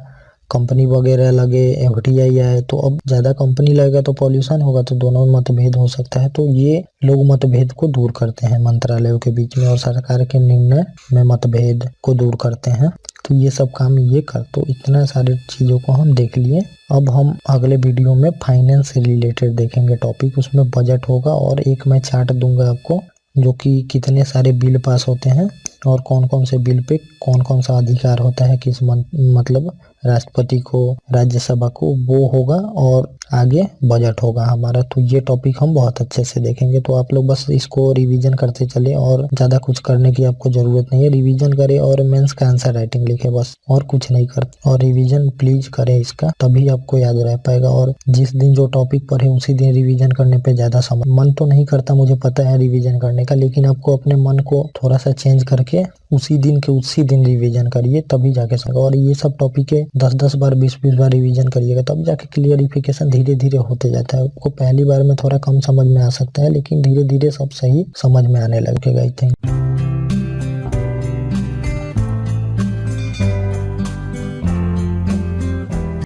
कंपनी वगैरह लगे, एफडीआई आए। तो अब ज्यादा कंपनी लगेगा तो पॉल्यूशन होगा, तो दोनों में मतभेद हो सकता है। तो ये लोग मतभेद को दूर करते हैं मंत्रालयों के बीच में, और सरकार के निर्णय में मतभेद को दूर करते हैं। तो ये सब काम ये कर, तो इतना सारे चीजों को हम देख लिए। अब हम अगले वीडियो में फाइनेंस से रिलेटेड देखेंगे टॉपिक, उसमें बजट होगा, और एक मैं चार्ट दूंगा आपको जो कि कितने सारे बिल पास होते हैं और कौन कौन से बिल पे कौन कौन सा अधिकार होता है, किस मतलब राष्ट्रपति को, राज्यसभा को, वो होगा, और आगे बजट होगा हमारा। तो ये टॉपिक हम बहुत अच्छे से देखेंगे। तो आप लोग बस इसको रिवीजन करते चले, और ज्यादा कुछ करने की आपको जरूरत नहीं है। रिवीजन करें और मेंस का आंसर राइटिंग लिखे, बस और कुछ नहीं करते। और रिवीजन प्लीज करें इसका, तभी आपको याद रह पाएगा। और जिस दिन जो टॉपिक पढ़े उसी दिन रिवीजन करने पे ज्यादा समय, मन तो नहीं करता मुझे पता है रिवीजन करने का, लेकिन आपको अपने मन को थोड़ा सा चेंज करके उसी दिन के उसी दिन रिवीजन करिए, तभी जाके सकेगा। और ये सब टॉपिक है 10-10 बार 20-20 बार रिवीजन करिएगा, तब जाके क्लियरिफिकेशन धीरे धीरे होते जाता है। आपको पहली बार में थोड़ा कम समझ में आ सकता है, लेकिन धीरे धीरे सब सही समझ में आने लगेगा। I think